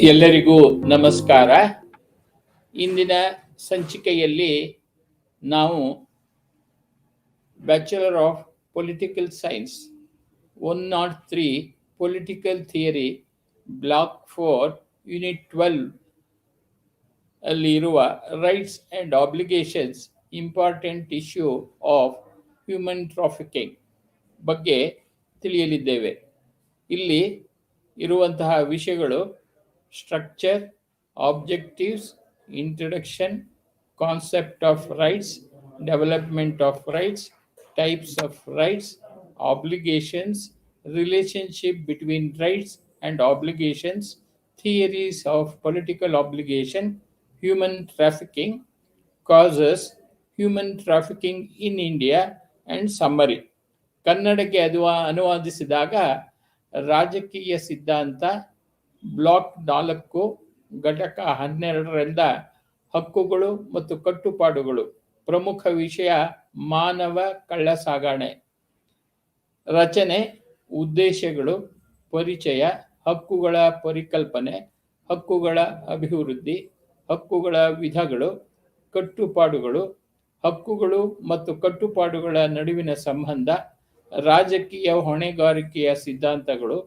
ಎಲ್ಲರಿಗೂ ನಮಸ್ಕಾರ. ಇಂದಿನ ಸಂಚಿಕೆಯಲ್ಲಿ ನಾವು bachelor of political science 103 political theory block 4 unit 12 ಅಲ್ಲಿ ಇರುವ rights and obligations important issue of human trafficking ಬಗ್ಗೆ ತಿಳಿಯಲಿದ್ದೇವೆ. ಇಲ್ಲಿ ಇರುವಂತಹ ವಿಷಯಗಳು structure, objectives, introduction, concept of rights, development of rights, types of rights, obligations, relationship between rights and obligations, theories of political obligation, human trafficking, causes, human trafficking in India and summary. ಕನ್ನಡಕ್ಕೆ ಅನುವಾದಿಸಿದಾಗ ರಾಜಕೀಯ ಸಿದ್ಧಾಂತ block 4 ಘಟಕ 12ರಿಂದ ಹಕ್ಕುಗಳು ಮತ್ತು ಕಟ್ಟುಪಾಡುಗಳು. ಪ್ರಮುಖ ವಿಷಯ ಮಾನವ ಕಳ್ಳಸಾಗಣೆ. ರಚನೆ, ಉದ್ದೇಶಗಳು, ಪರಿಚಯ, ಹಕ್ಕುಗಳ ಪರಿಕಲ್ಪನೆ, ಹಕ್ಕುಗಳ ಅಭಿವೃದ್ಧಿ, ಹಕ್ಕುಗಳ ವಿಧಗಳು, ಕಟ್ಟುಪಾಡುಗಳು, ಹಕ್ಕುಗಳು ಮತ್ತು ಕಟ್ಟುಪಾಡುಗಳ ನಡುವಿನ ಸಂಬಂಧ, ರಾಜಕೀಯ ಹೊಣೆಗಾರಿಕೆಯ ಸಿದ್ಧಾಂತಗಳು,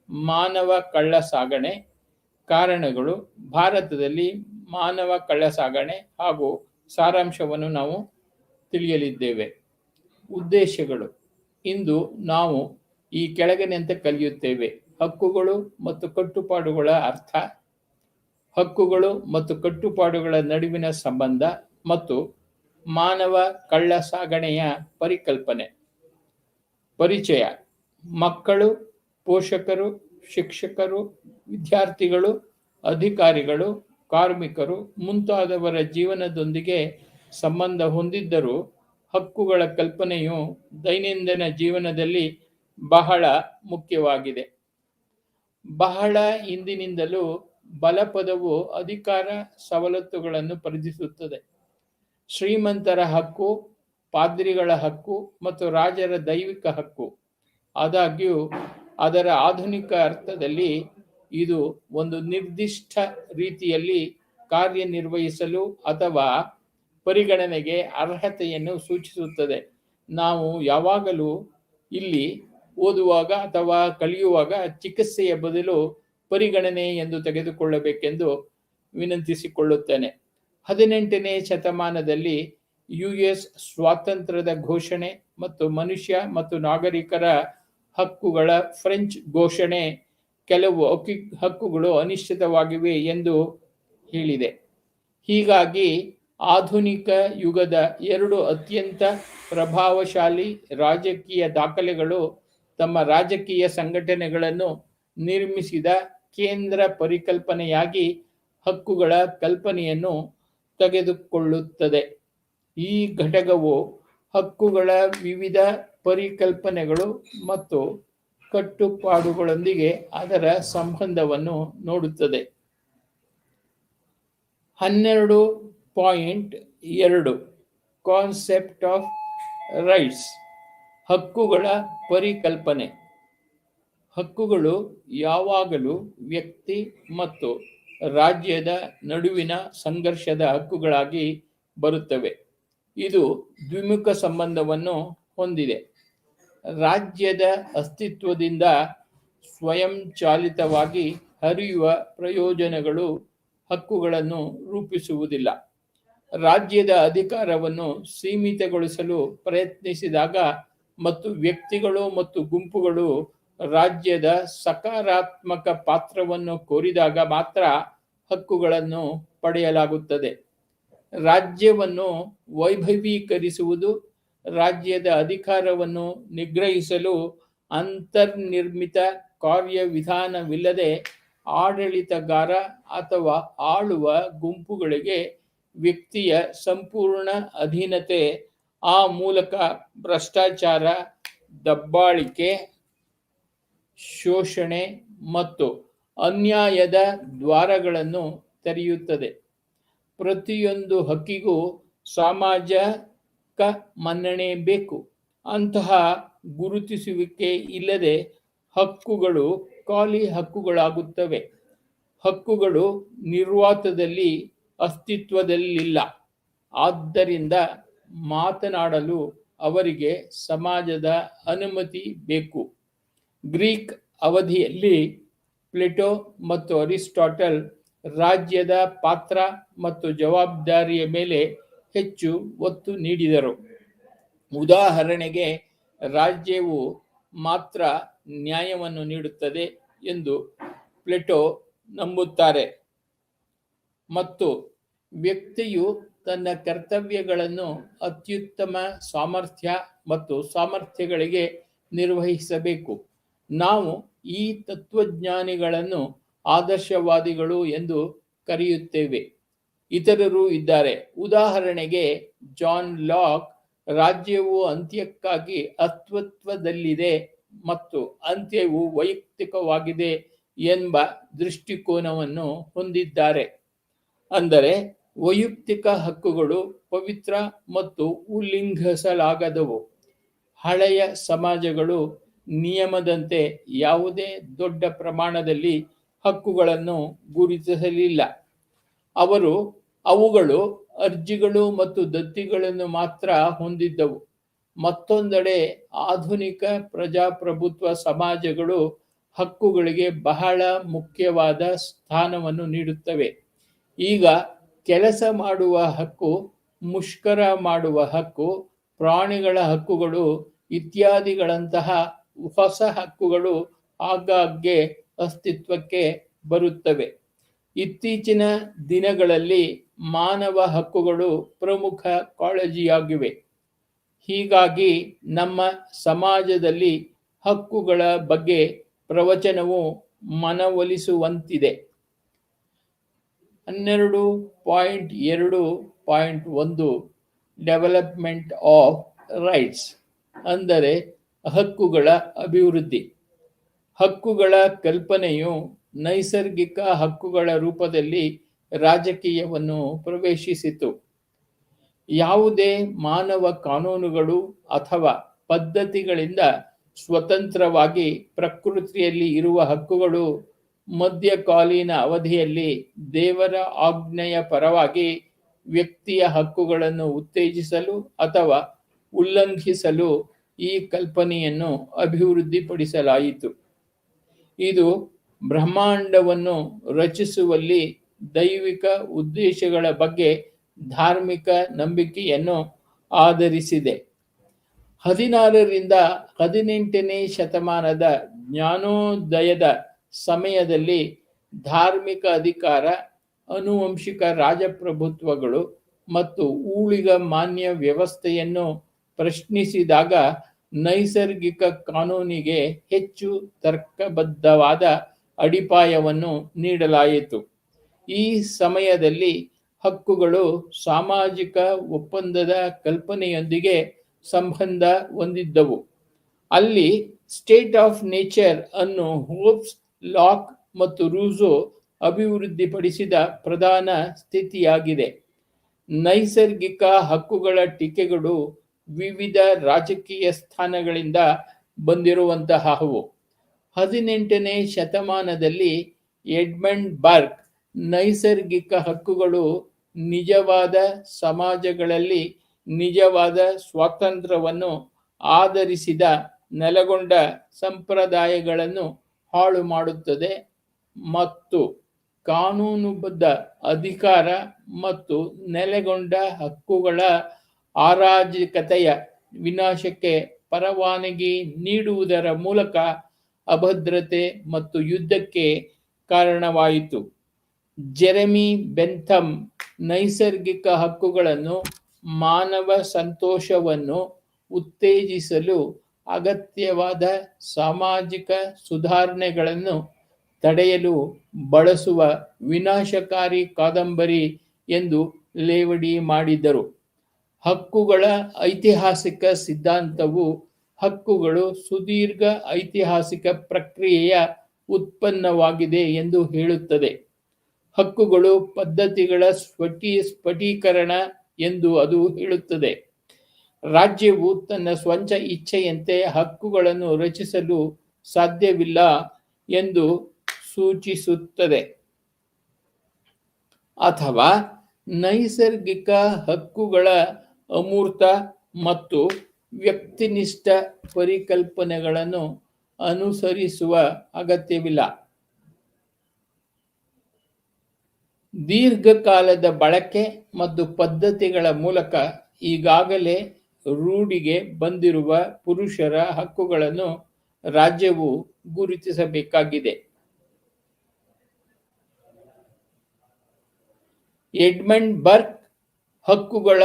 ಮಾನವ ಕಳ್ಳಸಾಗಣೆ, ಕಾರಣಗಳು, ಭಾರತದಲ್ಲಿ ಮಾನವ ಕಳ್ಳಸಾಗಣೆ ಹಾಗೂ ಸಾರಾಂಶವನ್ನು ನಾವು ತಿಳಿಯಲಿದ್ದೇವೆ. ಉದ್ದೇಶಗಳು. ಇಂದು ನಾವು ಈ ಕೆಳಗಿನಂತೆ ಕಲಿಯುತ್ತೇವೆ: ಹಕ್ಕುಗಳು ಮತ್ತು ಕಟ್ಟುಪಾಡುಗಳ ಅರ್ಥ, ಹಕ್ಕುಗಳು ಮತ್ತು ಕಟ್ಟುಪಾಡುಗಳ ನಡುವಿನ ಸಂಬಂಧ ಮತ್ತು ಮಾನವ ಕಳ್ಳಸಾಗಣೆಯ ಪರಿಕಲ್ಪನೆ. ಪರಿಚಯ: ಮಕ್ಕಳು, ಪೋಷಕರು, ಶಿಕ್ಷಕರು, ವಿದ್ಯಾರ್ಥಿಗಳು, ಅಧಿಕಾರಿಗಳು, ಕಾರ್ಮಿಕರು ಮುಂತಾದವರ ಜೀವನದೊಂದಿಗೆ ಸಂಬಂಧ ಹೊಂದಿದ್ದರೂ ಹಕ್ಕುಗಳ ಕಲ್ಪನೆಯು ದೈನಂದಿನ ಜೀವನದಲ್ಲಿ ಬಹಳ ಮುಖ್ಯವಾಗಿದೆ. ಬಹಳ ಹಿಂದಿನಿಂದಲೂ ಬಲಪದವು ಅಧಿಕಾರ, ಸವಲತ್ತುಗಳನ್ನು ಪ್ರತಿನಿಧಿಸುತ್ತದೆ. ಶ್ರೀಮಂತರ ಹಕ್ಕು, ಪಾದ್ರಿಗಳ ಹಕ್ಕು ಮತ್ತು ರಾಜರ ದೈವಿಕ ಹಕ್ಕು. ಆದಾಗ್ಯೂ ಅದರ ಆಧುನಿಕ ಅರ್ಥದಲ್ಲಿ ಇದು ಒಂದು ನಿರ್ದಿಷ್ಟ ರೀತಿಯಲ್ಲಿ ಕಾರ್ಯನಿರ್ವಹಿಸಲು ಅಥವಾ ಪರಿಗಣನೆಗೆ ಅರ್ಹತೆಯನ್ನು ಸೂಚಿಸುತ್ತದೆ. ನಾವು ಯಾವಾಗಲೂ ಇಲ್ಲಿ ಓದುವಾಗ ಅಥವಾ ಕಲಿಯುವಾಗ ಚಿಕಿತ್ಸೆಯ ಬದಲು ಪರಿಗಣನೆ ಎಂದು ತೆಗೆದುಕೊಳ್ಳಬೇಕೆಂದು ವಿನಂತಿಸಿಕೊಳ್ಳುತ್ತೇನೆ. 18ನೇ ಶತಮಾನದಲ್ಲಿ US ಸ್ವಾತಂತ್ರ್ಯದ ಘೋಷಣೆ ಮತ್ತು ಮನುಷ್ಯ ಮತ್ತು ನಾಗರಿಕರ ಹಕ್ಕುಗಳ ಫ್ರೆಂಚ್ ಘೋಷಣೆ ಕೆಲವು ಹಕ್ಕುಗಳು ಅನಿಶ್ಚಿತವಾಗಿವೆ ಎಂದು ಹೇಳಿದೆ. ಹೀಗಾಗಿ ಆಧುನಿಕ ಯುಗದ 2 ಅತ್ಯಂತ ಪ್ರಭಾವಶಾಲಿ ರಾಜಕೀಯ ದಾಖಲೆಗಳು ತಮ್ಮ ರಾಜಕೀಯ ಸಂಘಟನೆಗಳನ್ನು ನಿರ್ಮಿಸಿದ ಕೇಂದ್ರ ಪರಿಕಲ್ಪನೆಯಾಗಿ ಹಕ್ಕುಗಳ ಕಲ್ಪನೆಯನ್ನು ತೆಗೆದುಕೊಳ್ಳುತ್ತದೆ. ಈ ಘಟಕವು ಹಕ್ಕುಗಳ ವಿವಿಧ ಪರಿಕಲ್ಪನೆಗಳು ಮತ್ತು ಕಟ್ಟುಪಾಡುಗಳೊಂದಿಗೆ ಅದರ ಸಂಬಂಧವನ್ನು ನೋಡುತ್ತದೆ. 12.2 ಕಾನ್ಸೆಪ್ಟ್ ಆಫ್ ರೈಟ್ಸ್. ಹಕ್ಕುಗಳ ಪರಿಕಲ್ಪನೆ. ಹಕ್ಕುಗಳು ಯಾವಾಗಲೂ ವ್ಯಕ್ತಿ ಮತ್ತು ರಾಜ್ಯದ ನಡುವಿನ ಸಂಘರ್ಷದ ಹಕ್ಕುಗಳಾಗಿ ಬರುತ್ತವೆ. ಇದು ದ್ವಿಮುಖ ಸಂಬಂಧವನ್ನು ಹೊಂದಿದೆ. ರಾಜ್ಯದ ಅಸ್ತಿತ್ವದಿಂದ ಸ್ವಯಂಚಾಲಿತವಾಗಿ ಹರಿಯುವ ಪ್ರಯೋಜನಗಳು ಹಕ್ಕುಗಳನ್ನು ರೂಪಿಸುವುದಿಲ್ಲ. ರಾಜ್ಯದ ಅಧಿಕಾರವನ್ನು ಸೀಮಿತಗೊಳಿಸಲು ಪ್ರಯತ್ನಿಸಿದಾಗ ಮತ್ತು ವ್ಯಕ್ತಿಗಳು ಮತ್ತು ಗುಂಪುಗಳು ರಾಜ್ಯದ ಸಕಾರಾತ್ಮಕ ಪಾತ್ರವನ್ನು ಕೋರಿದಾಗ ಮಾತ್ರ ಹಕ್ಕುಗಳನ್ನು ಪಡೆಯಲಾಗುತ್ತದೆ. ರಾಜ್ಯವನ್ನು ವೈಭವೀಕರಿಸುವುದು ರಾಜ್ಯದ ಅಧಿಕಾರವನ್ನು ನಿಗ್ರಹಿಸಲು ಅಂತರ್ನಿರ್ಮಿತ ಕಾರ್ಯವಿಧಾನವಿಲ್ಲದೆ ಆಡಳಿತಗಾರ ಅಥವಾ ಆಳುವ ಗುಂಪುಗಳಿಗೆ ವ್ಯಕ್ತಿಯ ಸಂಪೂರ್ಣ ಅಧೀನತೆ, ಆ ಮೂಲಕ ಭ್ರಷ್ಟಾಚಾರ, ದಬ್ಬಾಳಿಕೆ, ಶೋಷಣೆ ಮತ್ತು ಅನ್ಯಾಯದ ದ್ವಾರಗಳನ್ನು ತೆರೆಯುತ್ತದೆ. ಪ್ರತಿಯೊಂದು ಹಕ್ಕಿಗೂ ಸಾಮಾಜಿಕ ಮನ್ನಣೆ ಬೇಕು. ಅಂತಹ ಗುರುತಿಸುವಿಕೆ ಇಲ್ಲದೆ ಹಕ್ಕುಗಳು ಖಾಲಿ ಹಕ್ಕುಗಳಾಗುತ್ತವೆ. ಹಕ್ಕುಗಳು ನಿರ್ವಾತದಲ್ಲಿ ಅಸ್ತಿತ್ವದಲ್ಲಿಲ್ಲ. ಆದ್ದರಿಂದ ಮಾತನಾಡಲು ಅವರಿಗೆ ಸಮಾಜದ ಅನುಮತಿ ಬೇಕು. ಗ್ರೀಕ್ ಅವಧಿಯಲ್ಲಿ ಪ್ಲೇಟೋ ಮತ್ತು ಅರಿಸ್ಟಾಟಲ್ ರಾಜ್ಯದ ಪಾತ್ರ ಮತ್ತು ಜವಾಬ್ದಾರಿಯ ಮೇಲೆ ಹೆಚ್ಚು ಒತ್ತು ನೀಡಿದರು. ಉದಾಹರಣೆಗೆ, ರಾಜ್ಯವು ಮಾತ್ರ ನ್ಯಾಯವನ್ನು ನೀಡುತ್ತದೆ ಎಂದು ಪ್ಲೇಟೋ ನಂಬುತ್ತಾರೆ ಮತ್ತು ವ್ಯಕ್ತಿಯು ತನ್ನ ಕರ್ತವ್ಯಗಳನ್ನು ಅತ್ಯುತ್ತಮ ಸಾಮರ್ಥ್ಯ ಮತ್ತು ಸಾಮರ್ಥ್ಯಗಳಿಗೆ ನಿರ್ವಹಿಸಬೇಕು. ನಾವು ಈ ತತ್ವಜ್ಞಾನಿಗಳನ್ನು ಆದರ್ಶವಾದಿಗಳು ಎಂದು ಕರೆಯುತ್ತೇವೆ. ಇತರರು ಇದ್ದಾರೆ. ಉದಾಹರಣೆಗೆ, ಜಾನ್ ಲಾಕ್ ರಾಜ್ಯವು ಅಂತ್ಯಕ್ಕಾಗಿ ಅಸ್ತಿತ್ವದಲ್ಲಿದೆ ಮತ್ತು ಅಂತ್ಯವು ವೈಯಕ್ತಿಕವಾಗಿದೆ ಎಂಬ ದೃಷ್ಟಿಕೋನವನ್ನು ಹೊಂದಿದ್ದಾರೆ. ಅಂದರೆ ವೈಯಕ್ತಿಕ ಹಕ್ಕುಗಳು ಪವಿತ್ರ ಮತ್ತು ಉಲ್ಲಂಘಿಸಲಾಗದವು. ಹಳೆಯ ಸಮಾಜಗಳು ನಿಯಮದಂತೆ ಯಾವುದೇ ದೊಡ್ಡ ಪ್ರಮಾಣದಲ್ಲಿ ಹಕ್ಕುಗಳನ್ನು ಗುರುತಿಸಲಿಲ್ಲ. ಅವುಗಳು ಅರ್ಜಿಗಳು ಮತ್ತು ದತ್ತಿಗಳನ್ನು ಮಾತ್ರ ಹೊಂದಿದ್ದವು. ಮತ್ತೊಂದೆಡೆ ಆಧುನಿಕ ಪ್ರಜಾಪ್ರಭುತ್ವ ಸಮಾಜಗಳು ಹಕ್ಕುಗಳಿಗೆ ಬಹಳ ಮುಖ್ಯವಾದ ಸ್ಥಾನವನ್ನು ನೀಡುತ್ತವೆ. ಈಗ ಕೆಲಸ ಮಾಡುವ ಹಕ್ಕು, ಮುಷ್ಕರ ಮಾಡುವ ಹಕ್ಕು, ಪ್ರಾಣಿಗಳ ಹಕ್ಕುಗಳು ಇತ್ಯಾದಿಗಳಂತಹ ಹೊಸ ಹಕ್ಕುಗಳು ಆಗಾಗ್ಗೆ ಅಸ್ತಿತ್ವಕ್ಕೆ ಬರುತ್ತವೆ. ಇತ್ತೀಚಿನ ದಿನಗಳಲ್ಲಿ ಮಾನವ ಹಕ್ಕುಗಳು ಪ್ರಮುಖ ಕಾಳಜಿಯಾಗಿವೆ. ಹೀಗಾಗಿ ನಮ್ಮ ಸಮಾಜದಲ್ಲಿ ಹಕ್ಕುಗಳ ಬಗ್ಗೆ ಪ್ರವಚನವು ಮನವೊಲಿಸುವಂತಿದೆ. 12.2.1 ಡೆವಲಪ್ಮೆಂಟ್ ಆಫ್ ರೈಟ್ಸ್ ಅಂದರೆ ಹಕ್ಕುಗಳ ಅಭಿವೃದ್ಧಿ. ಹಕ್ಕುಗಳ ಕಲ್ಪನೆಯು ನೈಸರ್ಗಿಕ ಹಕ್ಕುಗಳ ರೂಪದಲ್ಲಿ ರಾಜಕೀಯವನ್ನು ಪ್ರವೇಶಿಸಿತು. ಯಾವುದೇ ಮಾನವ ಕಾನೂನುಗಳು ಅಥವಾ ಪದ್ಧತಿಗಳಿಂದ ಸ್ವತಂತ್ರವಾಗಿ ಪ್ರಕೃತಿಯಲ್ಲಿ ಇರುವ ಹಕ್ಕುಗಳು ಮಧ್ಯಕಾಲೀನ ಅವಧಿಯಲ್ಲಿ ದೇವರ ಆಜ್ಞೆಯ ಪರವಾಗಿ ವ್ಯಕ್ತಿಯ ಹಕ್ಕುಗಳನ್ನು ಉತ್ತೇಜಿಸಲು ಅಥವಾ ಉಲ್ಲಂಘಿಸಲು ಈ ಕಲ್ಪನೆಯನ್ನು ಅಭಿವೃದ್ಧಿಪಡಿಸಲಾಯಿತು. ಇದು ಬ್ರಹ್ಮಾಂಡವನ್ನು ರಚಿಸುವಲ್ಲಿ ದೈವಿಕ ಉದ್ದೇಶಗಳ ಬಗ್ಗೆ ಧಾರ್ಮಿಕ ನಂಬಿಕೆಯನ್ನು ಆಧರಿಸಿದೆ. 16ರಿಂದ 18ನೇ ಶತಮಾನದ ಜ್ಞಾನೋದಯದ ಸಮಯದಲ್ಲಿ ಧಾರ್ಮಿಕ ಅಧಿಕಾರ, ಆನುವಂಶಿಕ ರಾಜಪ್ರಭುತ್ವಗಳು ಮತ್ತು ಊಳಿಗ ಮಾನ್ಯ ವ್ಯವಸ್ಥೆಯನ್ನು ಪ್ರಶ್ನಿಸಿದಾಗ ನೈಸರ್ಗಿಕ ಕಾನೂನಿಗೆ ಹೆಚ್ಚು ತರ್ಕಬದ್ಧವಾದ ಅಡಿಪಾಯವನ್ನು ನೀಡಲಾಯಿತು. ಈ ಸಮಯದಲ್ಲಿ ಹಕ್ಕುಗಳು ಸಾಮಾಜಿಕ ಒಪ್ಪಂದದ ಕಲ್ಪನೆಯೊಂದಿಗೆ ಸಂಬಂಧ ಹೊಂದಿದ್ದವು. ಅಲ್ಲಿ ಸ್ಟೇಟ್ ಆಫ್ ನೇಚರ್ ಅನ್ನು ಹೋಬ್ಸ್, ಲಾಕ್ ಮತ್ತು ರೂಸೋ ಅಭಿವೃದ್ಧಿಪಡಿಸಿದ ಪ್ರಧಾನ ಸ್ಥಿತಿಯಾಗಿದೆ. ನೈಸರ್ಗಿಕ ಹಕ್ಕುಗಳ ಟೀಕೆಗಳು ವಿವಿಧ ರಾಜಕೀಯ ಸ್ಥಾನಗಳಿಂದ ಬಂದಿರುವಂತಹವು. 18ನೇ ಶತಮಾನದಲ್ಲಿ ಎಡ್ಮಂಡ್ ಬರ್ಕ್ ನೈಸರ್ಗಿಕ ಹಕ್ಕುಗಳು ನಿಜವಾದ ಸಮಾಜಗಳಲ್ಲಿ ನಿಜವಾದ ಸ್ವಾತಂತ್ರ್ಯವನ್ನು ಆಧರಿಸಿದ ನೆಲೆಗೊಂಡ ಸಂಪ್ರದಾಯಗಳನ್ನು ಹಾಳು ಮಾಡುತ್ತದೆ ಮತ್ತು ಕಾನೂನುಬದ್ಧ ಅಧಿಕಾರ ಮತ್ತು ನೆಲೆಗೊಂಡ ಹಕ್ಕುಗಳ ಅರಾಜಕತೆಯ ವಿನಾಶಕ್ಕೆ ಪರವಾನಗಿ ನೀಡುವುದರ ಮೂಲಕ ಅಭದ್ರತೆ ಮತ್ತು ಯುದ್ಧಕ್ಕೆ ಕಾರಣವಾಯಿತು. ಜೆರೆಮಿ ಬೆಂಥಮ್ ನೈಸರ್ಗಿಕ ಹಕ್ಕುಗಳನ್ನು ಮಾನವ ಸಂತೋಷವನ್ನು ಉತ್ತೇಜಿಸಲು ಅಗತ್ಯವಾದ ಸಾಮಾಜಿಕ ಸುಧಾರಣೆಗಳನ್ನು ತಡೆಯಲು ಬಳಸುವ ವಿನಾಶಕಾರಿ ಕಾದಂಬರಿ ಎಂದು ಲೇವಡಿ ಮಾಡಿದರು. ಹಕ್ಕುಗಳ ಐತಿಹಾಸಿಕ ಸಿದ್ಧಾಂತವು ಹಕ್ಕುಗಳು ಸುದೀರ್ಘ ಐತಿಹಾಸಿಕ ಪ್ರಕ್ರಿಯೆಯ ಉತ್ಪನ್ನವಾಗಿದೆ ಎಂದು ಹೇಳುತ್ತದೆ. ಹಕ್ಕುಗಳು ಪದ್ಧತಿಗಳ ಸ್ಫಟಿಕೀಕರಣ ಎಂದು ಅದು ಹೇಳುತ್ತದೆ. ರಾಜ್ಯವು ತನ್ನ ಸ್ವಂತ ಇಚ್ಛೆಯಂತೆ ಹಕ್ಕುಗಳನ್ನು ರಚಿಸಲು ಸಾಧ್ಯವಿಲ್ಲ ಎಂದು ಸೂಚಿಸುತ್ತದೆ. ಅಥವಾ ನೈಸರ್ಗಿಕ ಹಕ್ಕುಗಳ ಅಮೂರ್ತ ಮತ್ತು ವ್ಯಕ್ತಿನಿಷ್ಠ ಪರಿಕಲ್ಪನೆಗಳನ್ನು ಅನುಸರಿಸುವ ಅಗತ್ಯವಿಲ್ಲ. ದೀರ್ಘಕಾಲದ ಬಳಕೆ ಮತ್ತು ಪದ್ಧತಿಗಳ ಮೂಲಕ ಈಗಾಗಲೇ ರೂಢಿಗೆ ಬಂದಿರುವ ಪುರುಷರ ಹಕ್ಕುಗಳನ್ನು ರಾಜ್ಯವು ಗುರುತಿಸಬೇಕಾಗಿದೆ. ಎಡ್ಮಂಡ್ ಬರ್ಕ್ ಹಕ್ಕುಗಳ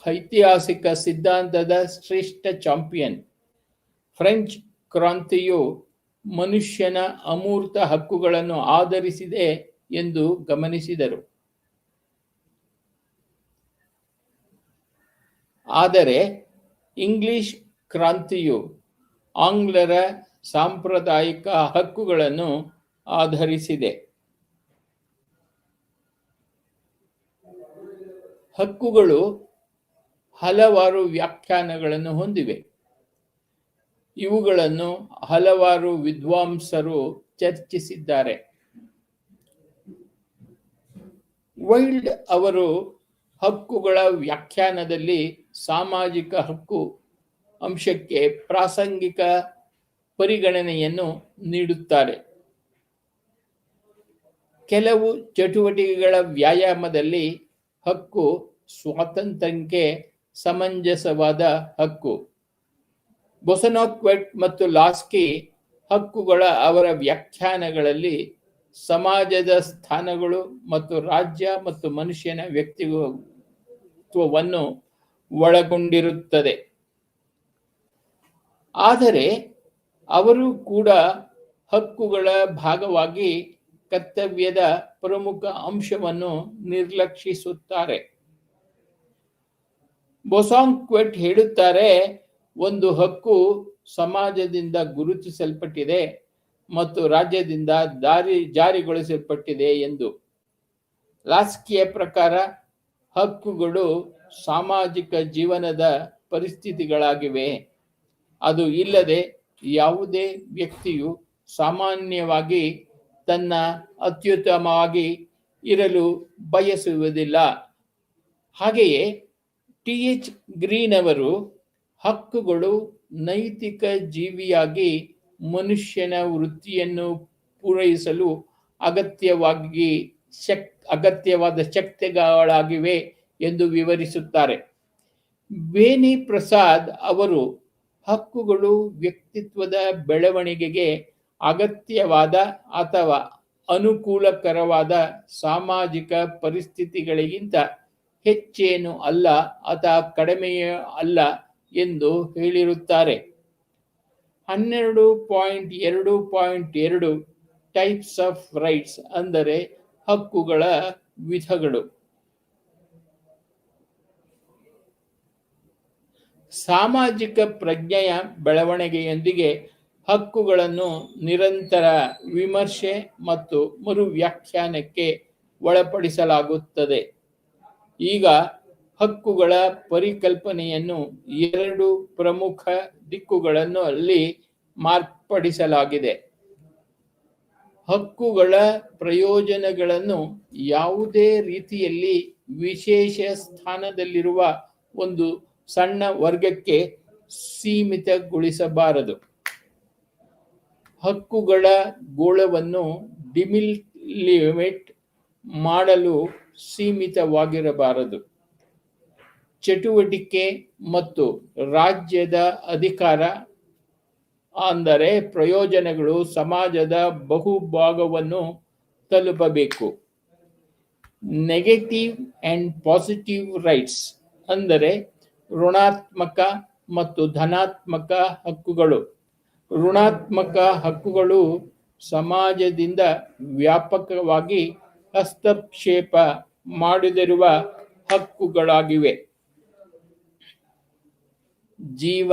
ಐತಿಹಾಸಿಕ ಸಿದ್ಧಾಂತದ ಶ್ರೇಷ್ಠ ಚಾಂಪಿಯನ್. ಫ್ರೆಂಚ್ ಕ್ರಾಂತಿಯು ಮನುಷ್ಯನ ಅಮೂರ್ತ ಹಕ್ಕುಗಳನ್ನು ಆಧರಿಸಿದೆ ಎಂದು ಗಮನಿಸಿದರು. ಆದರೆ ಇಂಗ್ಲಿಷ್ ಕ್ರಾಂತಿಯು ಆಂಗ್ಲರ ಸಾಂಪ್ರದಾಯಿಕ ಹಕ್ಕುಗಳನ್ನು ಆಧರಿಸಿದೆ. ಹಕ್ಕುಗಳು ಹಲವಾರು ವ್ಯಾಖ್ಯಾನಗಳನ್ನು ಹೊಂದಿವೆ. ಇವುಗಳನ್ನು ಹಲವಾರು ವಿದ್ವಾಂಸರು ಚರ್ಚಿಸಿದ್ದಾರೆ. ವೈಲ್ಡ್ ಅವರು ಹಕ್ಕುಗಳ ವ್ಯಾಖ್ಯಾನದಲ್ಲಿ ಸಾಮಾಜಿಕ ಹಕ್ಕು ಅಂಶಕ್ಕೆ ಪ್ರಾಸಂಗಿಕ ಪರಿಗಣನೆಯನ್ನು ನೀಡುತ್ತಾರೆ. ಕೆಲವು ಚಟುವಟಿಕೆಗಳ ವ್ಯಾಯಾಮದಲ್ಲಿ ಹಕ್ಕು ಸ್ವಾತಂತ್ರ್ಯಕ್ಕೆ ಸಮಂಜಸವಾದ ಹಕ್ಕು. ಬೊಸನಾಕ್ವೆಟ್ ಮತ್ತು ಲಾಸ್ಕಿ ಹಕ್ಕುಗಳ ಅವರ ವ್ಯಾಖ್ಯಾನಗಳಲ್ಲಿ ಸಮಾಜದ ಸ್ಥಾನಗಳು ಮತ್ತು ರಾಜ್ಯ ಮತ್ತು ಮನುಷ್ಯನ ವ್ಯಕ್ತಿತ್ವವನ್ನು ಒಳಗೊಂಡಿರುತ್ತದೆ. ಆದರೆ ಅವರು ಕೂಡ ಹಕ್ಕುಗಳ ಭಾಗವಾಗಿ ಕರ್ತವ್ಯದ ಪ್ರಮುಖ ಅಂಶವನ್ನು ನಿರ್ಲಕ್ಷಿಸುತ್ತಾರೆ. ಬೊಸಾಂಕ್ವೆಟ್ ಹೇಳುತ್ತಾರೆ, ಒಂದು ಹಕ್ಕು ಸಮಾಜದಿಂದ ಗುರುತಿಸಲ್ಪಟ್ಟಿದೆ ಮತ್ತು ರಾಜ್ಯದಿಂದ ಜಾರಿಗೊಳಿಸಲ್ಪಟ್ಟಿದೆ ಎಂದು. ಲಾಸ್ಕಿಯ ಪ್ರಕಾರ ಹಕ್ಕುಗಳು ಸಾಮಾಜಿಕ ಜೀವನದ ಪರಿಸ್ಥಿತಿಗಳಾಗಿವೆ. ಅದು ಇಲ್ಲದೆ ಯಾವುದೇ ವ್ಯಕ್ತಿಯು ಸಾಮಾನ್ಯವಾಗಿ ತನ್ನ ಅತ್ಯುತ್ತಮವಾಗಿ ಇರಲು ಬಯಸುವುದಿಲ್ಲ. ಹಾಗೆಯೇ ಟಿ.ಎಚ್. ಗ್ರೀನ್ ಅವರು ಹಕ್ಕುಗಳು ನೈತಿಕ ಜೀವಿಯಾಗಿ ಮನುಷ್ಯನ ವೃತ್ತಿಯನ್ನು ಪೂರೈಸಲು ಅಗತ್ಯವಾದ ಶಕ್ತಿಗಳಾಗಿವೆ ಎಂದು ವಿವರಿಸುತ್ತಾರೆ. ಬೇನಿ ಪ್ರಸಾದ್ ಅವರು ಹಕ್ಕುಗಳು ವ್ಯಕ್ತಿತ್ವದ ಬೆಳವಣಿಗೆಗೆ ಅಗತ್ಯವಾದ ಅಥವಾ ಅನುಕೂಲಕರವಾದ ಸಾಮಾಜಿಕ ಪರಿಸ್ಥಿತಿಗಳಿಗಿಂತ ಹೆಚ್ಚೇನು ಅಲ್ಲ ಅಥವಾ ಕಡಿಮೆಯೂ ಅಲ್ಲ ಎಂದು ಹೇಳಿರುತ್ತಾರೆ. 12.2.2 ಟೈಪ್ಸ್ ಆಫ್ ರೈಟ್ಸ್ ಅಂದರೆ ಹಕ್ಕುಗಳ ವಿಧಗಳು. ಸಾಮಾಜಿಕ ಪ್ರಜ್ಞೆಯ ಬೆಳವಣಿಗೆಯೊಂದಿಗೆ ಹಕ್ಕುಗಳನ್ನು ನಿರಂತರ ವಿಮರ್ಶೆ ಮತ್ತು ಮರು ವ್ಯಾಖ್ಯಾನಕ್ಕೆ ಒಳಪಡಿಸಲಾಗುತ್ತದೆ. ಈಗ ಹಕ್ಕುಗಳ ಪರಿಕಲ್ಪನೆಯನ್ನು ಎರಡು ಪ್ರಮುಖ ದಿಕ್ಕುಗಳಲ್ಲಿ ಮಾರ್ಪಡಿಸಲಾಗಿದೆ. ಹಕ್ಕುಗಳ ಪ್ರಯೋಜನಗಳನ್ನು ಯಾವುದೇ ರೀತಿಯಲ್ಲಿ ವಿಶೇಷ ಸ್ಥಾನದಲ್ಲಿರುವ ಒಂದು ಸಣ್ಣ ವರ್ಗಕ್ಕೆ ಸೀಮಿತಗೊಳಿಸಬಾರದು. ಹಕ್ಕುಗಳ ಗೋಳವನ್ನು ಡಿಲಿಮಿಟ್ ಮಾಡಲು ಸೀಮಿತವಾಗಿರಬಾರದು. ಚಟುವಟಿಕೆ ಮತ್ತು ರಾಜ್ಯದ ಅಧಿಕಾರ ಅಂದರೆ ಪ್ರಯೋಜನಗಳು ಸಮಾಜದ ಬಹುಭಾಗವನ್ನು ತಲುಪಬೇಕು. ನೆಗೆಟಿವ್ ಅಂಡ್ ಪಾಸಿಟಿವ್ ರೈಟ್ಸ್ ಅಂದರೆ ಋಣಾತ್ಮಕ ಮತ್ತು ಧನಾತ್ಮಕ ಹಕ್ಕುಗಳು. ಋಣಾತ್ಮಕ ಹಕ್ಕುಗಳು ಸಮಾಜದಿಂದ ವ್ಯಾಪಕವಾಗಿ ಹಸ್ತಕ್ಷೇಪ ಮಾಡದಿರುವ ಹಕ್ಕುಗಳಾಗಿವೆ. ಜೀವ,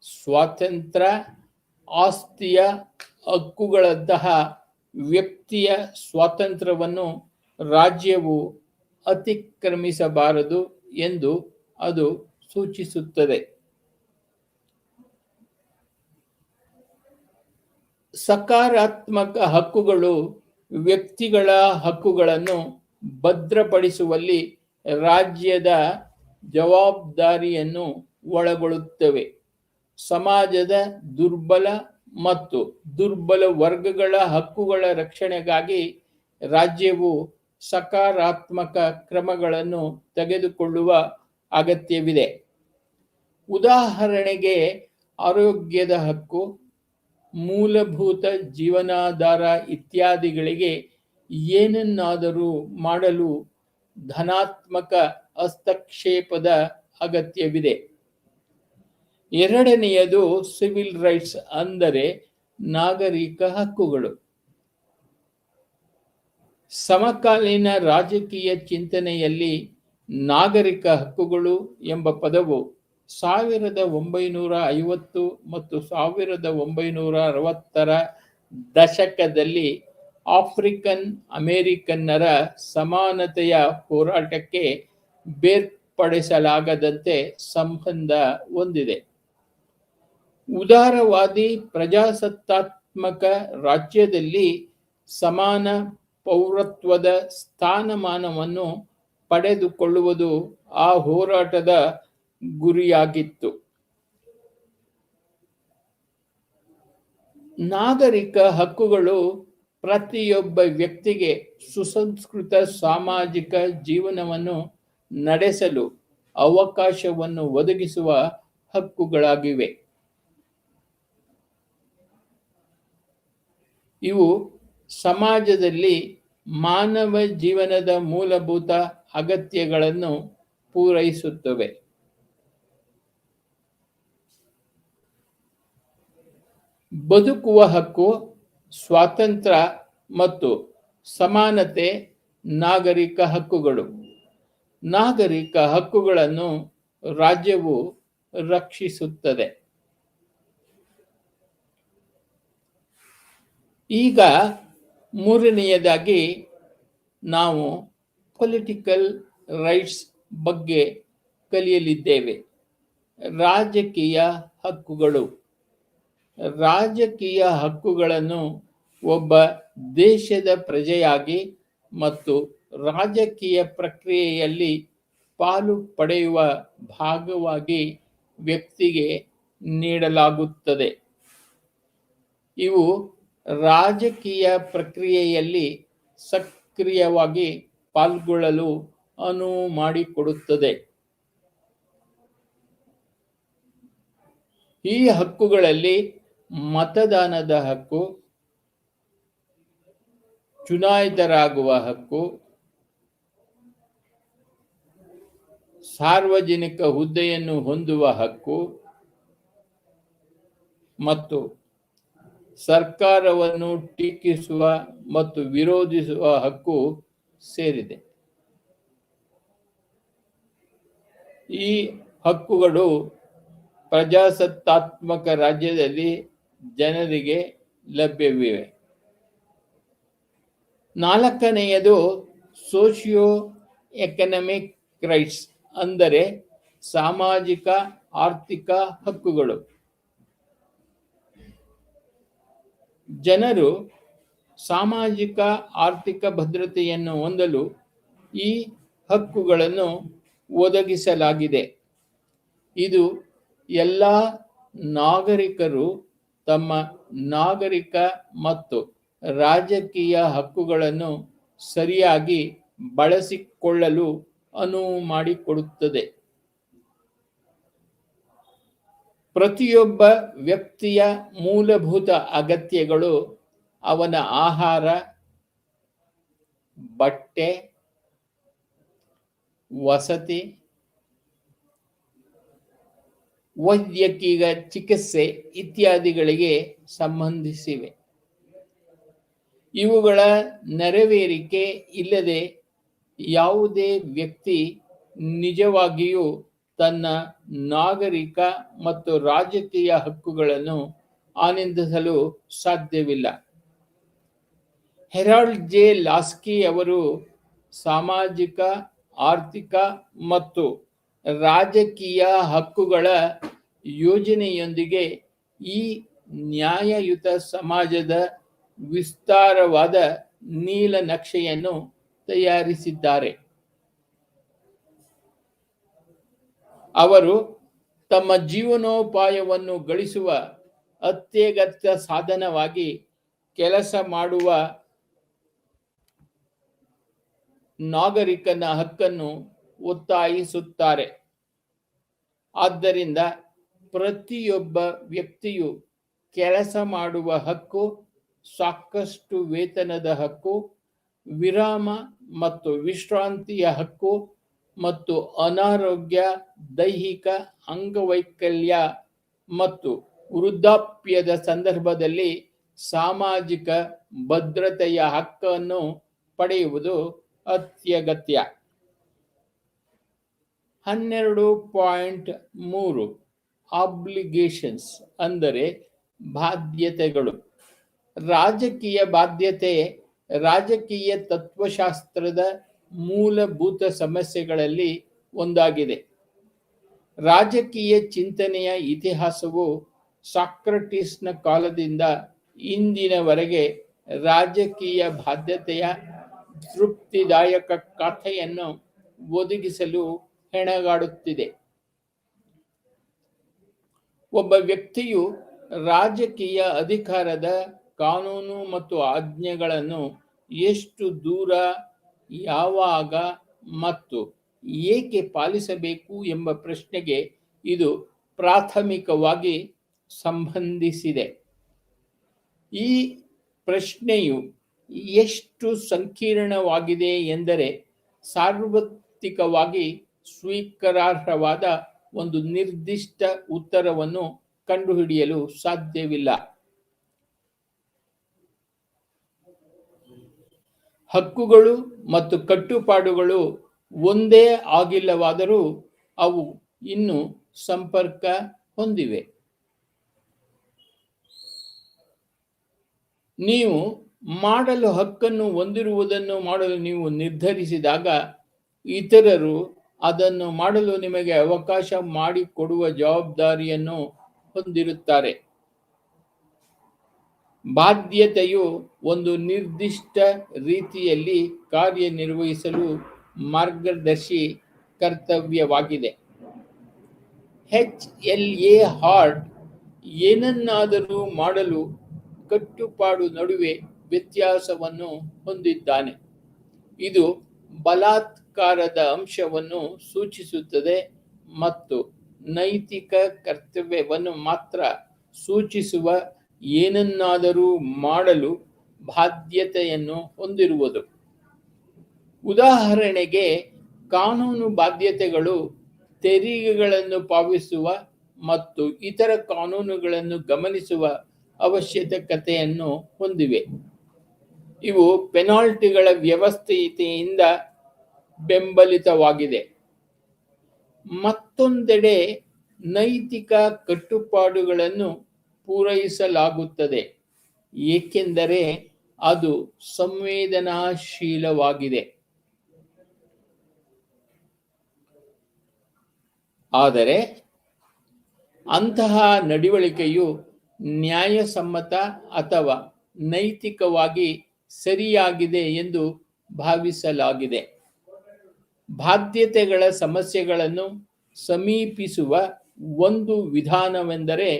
ಸ್ವಾತಂತ್ರ್ಯ, ಆಸ್ತಿಯ ಹಕ್ಕುಗಳಂತಹ ವ್ಯಕ್ತಿಯ ಸ್ವಾತಂತ್ರ್ಯವನ್ನು ರಾಜ್ಯವು ಅತಿಕ್ರಮಿಸಬಾರದು ಎಂದು ಅದು ಸೂಚಿಸುತ್ತದೆ. ಸಕಾರಾತ್ಮಕ ಹಕ್ಕುಗಳು ವ್ಯಕ್ತಿಗಳ ಹಕ್ಕುಗಳನ್ನು ಭದ್ರಪಡಿಸುವಲ್ಲಿ ರಾಜ್ಯದ ಜವಾಬ್ದಾರಿಯನ್ನು ಒಳಗೊಳ್ಳುತ್ತವೆ. ಸಮಾಜದ ದುರ್ಬಲ ಮತ್ತು ದುರ್ಬಲ ವರ್ಗಗಳ ಹಕ್ಕುಗಳ ರಕ್ಷಣೆಗಾಗಿ ರಾಜ್ಯವು ಸಕಾರಾತ್ಮಕ ಕ್ರಮಗಳನ್ನು ತೆಗೆದುಕೊಳ್ಳುವ ಅಗತ್ಯವಿದೆ. ಉದಾಹರಣೆಗೆ, ಆರೋಗ್ಯದ ಹಕ್ಕು, ಮೂಲಭೂತ ಜೀವನಾಧಾರ ಇತ್ಯಾದಿಗಳಿಗೆ ಏನನ್ನಾದರೂ ಮಾಡಲು ಧನಾತ್ಮಕ ಹಸ್ತಕ್ಷೇಪದ ಅಗತ್ಯವಿದೆ. ಎರಡನೆಯದು ಸಿವಿಲ್ ರೈಟ್ಸ್, ಅಂದರೆ ನಾಗರಿಕ ಹಕ್ಕುಗಳು. ಸಮಕಾಲೀನ ರಾಜಕೀಯ ಚಿಂತನೆಯಲ್ಲಿ ನಾಗರಿಕ ಹಕ್ಕುಗಳು ಎಂಬ ಪದವು 1950 ಮತ್ತು 1960ರ ದಶಕದಲ್ಲಿ ಆಫ್ರಿಕನ್ ಅಮೆರಿಕನ್ನರ ಸಮಾನತೆಯ ಹೋರಾಟಕ್ಕೆ ಬೇರ್ಪಡಿಸಲಾಗದಂತೆ ಸಂಬಂಧ ಹೊಂದಿದೆ. ಉದಾರವಾದಿ ಪ್ರಜಾಸತ್ತಾತ್ಮಕ ರಾಜ್ಯದಲ್ಲಿ ಸಮಾನ ಪೌರತ್ವದ ಸ್ಥಾನಮಾನವನ್ನು ಪಡೆದುಕೊಳ್ಳುವುದು ಆ ಹೋರಾಟದ ಗುರಿಯಾಗಿತ್ತು. ನಾಗರಿಕ ಹಕ್ಕುಗಳು ಪ್ರತಿಯೊಬ್ಬ ವ್ಯಕ್ತಿಗೆ ಸುಸಂಸ್ಕೃತ ಸಾಮಾಜಿಕ ಜೀವನವನ್ನು ನಡೆಸಲು ಅವಕಾಶವನ್ನು ಒದಗಿಸುವ ಹಕ್ಕುಗಳಾಗಿವೆ. ಇವು ಸಮಾಜದಲ್ಲಿ ಮಾನವ ಜೀವನದ ಮೂಲಭೂತ ಅಗತ್ಯಗಳನ್ನು ಪೂರೈಸುತ್ತವೆ. ಬದುಕುವ ಹಕ್ಕು, ಸ್ವಾತಂತ್ರ್ಯ ಮತ್ತು ಸಮಾನತೆ ನಾಗರಿಕ ಹಕ್ಕುಗಳು. ನಾಗರಿಕ ಹಕ್ಕುಗಳನ್ನು ರಾಜ್ಯವು ರಕ್ಷಿಸುತ್ತದೆ. ಈಗ ಮೂರನೆಯದಾಗಿ ನಾವು ಪೊಲಿಟಿಕಲ್ ರೈಟ್ಸ್ ಬಗ್ಗೆ ಕಲಿಯಲಿದ್ದೇವೆ. ರಾಜಕೀಯ ಹಕ್ಕುಗಳು. ರಾಜಕೀಯ ಹಕ್ಕುಗಳನ್ನು ಒಬ್ಬ ದೇಶದ ಪ್ರಜೆಯಾಗಿ ಮತ್ತು ರಾಜಕೀಯ ಪ್ರಕ್ರಿಯೆಯಲ್ಲಿ ಪಾಲು ಪಡೆಯುವ ಭಾಗವಾಗಿ ವ್ಯಕ್ತಿಗೆ ನೀಡಲಾಗುತ್ತದೆ. ಇವು ರಾಜಕೀಯ ಪ್ರಕ್ರಿಯೆಯಲ್ಲಿ ಸಕ್ರಿಯವಾಗಿ ಪಾಲ್ಗೊಳ್ಳಲು ಅನುವು ಮಾಡಿಕೊಡುತ್ತದೆ. ಈ ಹಕ್ಕುಗಳಲ್ಲಿ ಮತದಾನದ ಹಕ್ಕು, ಚುನಾಯಿತರಾಗುವ ಹಕ್ಕು, ಸಾರ್ವಜನಿಕ ಹುದ್ದೆಯನ್ನು ಹೊಂದುವ ಹಕ್ಕು ಮತ್ತು ಸರ್ಕಾರವನ್ನು ಟೀಕಿಸುವ ಮತ್ತು ವಿರೋಧಿಸುವ ಹಕ್ಕು ಸೇರಿದೆ. ಈ ಹಕ್ಕುಗಳು ಪ್ರಜಾಸತ್ತಾತ್ಮಕ ರಾಜ್ಯದಲ್ಲಿ ಜನರಿಗೆ ಲಭ್ಯವಿವೆ. ನಾಲ್ಕನೆಯದು ಸೋಷಿಯೋ ಎಕನಾಮಿಕ್ ರೈಟ್ಸ್, ಅಂದರೆ ಸಾಮಾಜಿಕ ಆರ್ಥಿಕ ಹಕ್ಕುಗಳು. ಜನರು ಸಾಮಾಜಿಕ ಆರ್ಥಿಕ ಭದ್ರತೆಯನ್ನು ಹೊಂದಲು ಈ ಹಕ್ಕುಗಳನ್ನು ಒದಗಿಸಲಾಗಿದೆ. ಇದು ಎಲ್ಲ ನಾಗರಿಕರು ತಮ್ಮ ನಾಗರಿಕ ಮತ್ತು ರಾಜಕೀಯ ಹಕ್ಕುಗಳನ್ನು ಸರಿಯಾಗಿ ಬಳಸಿಕೊಳ್ಳಲು ಅನುವು ಮಾಡಿಕೊಡುತ್ತದೆ. ಪ್ರತಿಯೊಬ್ಬ ವ್ಯಕ್ತಿಯ ಮೂಲಭೂತ ಅಗತ್ಯಗಳು ಅವನ ಆಹಾರ, ಬಟ್ಟೆ, ವಸತಿ, ವೈದ್ಯಕೀಯ ಚಿಕಿತ್ಸೆ ಇತ್ಯಾದಿಗಳಿಗೆ ಸಂಬಂಧಿಸಿವೆ. ಇವುಗಳ ನೆರವೇರಿಕೆ ಇಲ್ಲದೆ ಯಾವುದೇ ವ್ಯಕ್ತಿ ನಿಜವಾಗಿಯೂ ತನ್ನ ನಾಗರಿಕ ಮತ್ತು ರಾಜಕೀಯ ಹಕ್ಕುಗಳನ್ನು ಆನಂದಿಸಲು ಸಾಧ್ಯವಿಲ್ಲ. ಹೆರಾಲ್ಡ್ ಜೆ ಲಾಸ್ಕಿ ಅವರು ಸಾಮಾಜಿಕ, ಆರ್ಥಿಕ ಮತ್ತು ರಾಜಕೀಯ ಹಕ್ಕುಗಳ ಯೋಜನೆಯೊಂದಿಗೆ ಈ ನ್ಯಾಯಯುತ ಸಮಾಜದ ವಿಸ್ತಾರವಾದ ನೀಲನಕ್ಷೆಯನ್ನು ತಯಾರಿಸಿದ್ದಾರೆ. ಅವರು ತಮ್ಮ ಜೀವನೋಪಾಯವನ್ನು ಗಳಿಸುವ ಅತ್ಯಗತ್ಯ ಸಾಧನವಾಗಿ ಕೆಲಸ ಮಾಡುವ ನಾಗರಿಕನ ಹಕ್ಕನ್ನು ಒತ್ತಾಯಿಸುತ್ತಾರೆ. ಆದ್ದರಿಂದ ಪ್ರತಿಯೊಬ್ಬ ವ್ಯಕ್ತಿಯು ಕೆಲಸ ಮಾಡುವ ಹಕ್ಕು, ಸಾಕಷ್ಟು ವೇತನದ ಹಕ್ಕು, ವಿರಾಮ ಮತ್ತು ವಿಶ್ರಾಂತಿಯ ಹಕ್ಕು ಮತ್ತು ಅನಾರೋಗ್ಯ, ದೈಹಿಕ ಅಂಗವೈಕಲ್ಯ ಮತ್ತು ವೃದ್ಧಾಪ್ಯದ ಸಂದರ್ಭದಲ್ಲಿ ಸಾಮಾಜಿಕ ಭದ್ರತೆಯ ಹಕ್ಕನ್ನು ಪಡೆಯುವುದು ಅತ್ಯಗತ್ಯ. 12.3 ಆಬ್ಲಿಗೇಷನ್ಸ್ ಅಂದರೆ ಬಾಧ್ಯತೆಗಳು. ರಾಜಕೀಯ ಬಾಧ್ಯತೆ ರಾಜಕೀಯ ತತ್ವಶಾಸ್ತ್ರದ ಮೂಲಭೂತ ಸಮಸ್ಯೆಗಳಲ್ಲಿ ಒಂದಾಗಿದೆ. ರಾಜಕೀಯ ಚಿಂತನೆಯ ಇತಿಹಾಸವು ಸಾಕ್ರಟೀಸ್ನ ಕಾಲದಿಂದ ಇಂದಿನವರೆಗೆ ರಾಜಕೀಯ ಬಾಧ್ಯತೆಯ ತೃಪ್ತಿದಾಯಕ ಕಥೆಯನ್ನು ಒದಗಿಸಲು ಹೆಣಗಾಡುತ್ತಿದೆ. ಒಬ್ಬ ವ್ಯಕ್ತಿಯು ರಾಜಕೀಯ ಅಧಿಕಾರದ ಕಾನೂನು ಮತ್ತು ಆಜ್ಞೆಗಳನ್ನು ಎಷ್ಟು ದೂರ, ಯಾವಾಗ ಮತ್ತು ಏಕೆ ಪಾಲಿಸಬೇಕು ಎಂಬ ಪ್ರಶ್ನೆಗೆ ಇದು ಪ್ರಾಥಮಿಕವಾಗಿ ಸಂಬಂಧಿಸಿದೆ. ಈ ಪ್ರಶ್ನೆಯು ಎಷ್ಟು ಸಂಕೀರ್ಣವಾಗಿದೆ ಎಂದರೆ ಸಾರ್ವತ್ರಿಕವಾಗಿ ಸ್ವೀಕಾರಾರ್ಹವಾದ ಒಂದು ನಿರ್ದಿಷ್ಟ ಉತ್ತರವನ್ನು ಕಂಡುಹಿಡಿಯಲು ಸಾಧ್ಯವಿಲ್ಲ. ಹಕ್ಕುಗಳು ಮತ್ತು ಕಟ್ಟುಪಾಡುಗಳು ಒಂದೇ ಆಗಿಲ್ಲವಾದರೂ ಅವು ಇನ್ನೂ ಸಂಪರ್ಕ ಹೊಂದಿವೆ. ನೀವು ಮಾಡಲು ಹಕ್ಕನ್ನು ಹೊಂದಿರುವುದನ್ನು ಮಾಡಲು ನೀವು ನಿರ್ಧರಿಸಿದಾಗ ಇತರರು ಅದನ್ನು ಮಾಡಲು ನಿಮಗೆ ಅವಕಾಶ ಮಾಡಿಕೊಡುವ ಜವಾಬ್ದಾರಿಯನ್ನು ಹೊಂದಿರುತ್ತಾರೆ. ಬಾಧ್ಯತೆಯು ಒಂದು ನಿರ್ದಿಷ್ಟ ರೀತಿಯಲ್ಲಿ ಕಾರ್ಯನಿರ್ವಹಿಸಲು ಮಾರ್ಗದರ್ಶಿ ಕರ್ತವ್ಯವಾಗಿದೆ. HLA ಹಾರ್ಟ್ ಏನನ್ನಾದರೂ ಮಾಡಲು ಕಟ್ಟುಪಾಡು ನಡುವೆ ವ್ಯತ್ಯಾಸವನ್ನು ಹೊಂದಿದ್ದಾನೆ. ಇದು ಬಲಾತ್ಕಾರದ ಅಂಶವನ್ನು ಸೂಚಿಸುತ್ತದೆ ಮತ್ತು ನೈತಿಕ ಕರ್ತವ್ಯವನ್ನು ಮಾತ್ರ ಸೂಚಿಸುವ ಏನನ್ನಾದರೂ ಮಾಡಲು ಬಾಧ್ಯತೆಯನ್ನು ಹೊಂದಿರುವುದು. ಉದಾಹರಣೆಗೆ, ಕಾನೂನು ಬಾಧ್ಯತೆಗಳು ತೆರಿಗೆಗಳನ್ನು ಪಾವತಿಸುವ ಮತ್ತು ಇತರ ಕಾನೂನುಗಳನ್ನು ಗಮನಿಸುವ ಅವಶ್ಯಕತೆಯನ್ನು ಹೊಂದಿವೆ. ಇವು ಪೆನಾಲ್ಟಿಗಳ ವ್ಯವಸ್ಥೆಯಿಂದ ಬೆಂಬಲಿತವಾಗಿದೆ. ಮತ್ತೊಂದೆಡೆ ನೈತಿಕ ಕಟ್ಟುಪಾಡುಗಳನ್ನು ಪೂರೈಸಲಾಗುತ್ತದೆ ಏಕೆಂದರೆ ಅದು ಸಂವೇದನಾಶೀಲವಾಗಿದೆ. ಆದರೆ ಅಂತಹ ನಡವಳಿಕೆಯು ನ್ಯಾಯಸಮ್ಮತ ಅಥವಾ ನೈತಿಕವಾಗಿ ಸರಿಯಾಗಿದೆ ಎಂದು ಭಾವಿಸಲಾಗಿದೆ. ಬಾಧ್ಯತೆಗಳ ಸಮಸ್ಯೆಗಳನ್ನು ಸಮೀಪಿಸುವ ಒಂದು ವಿಧಾನವೆಂದರೆ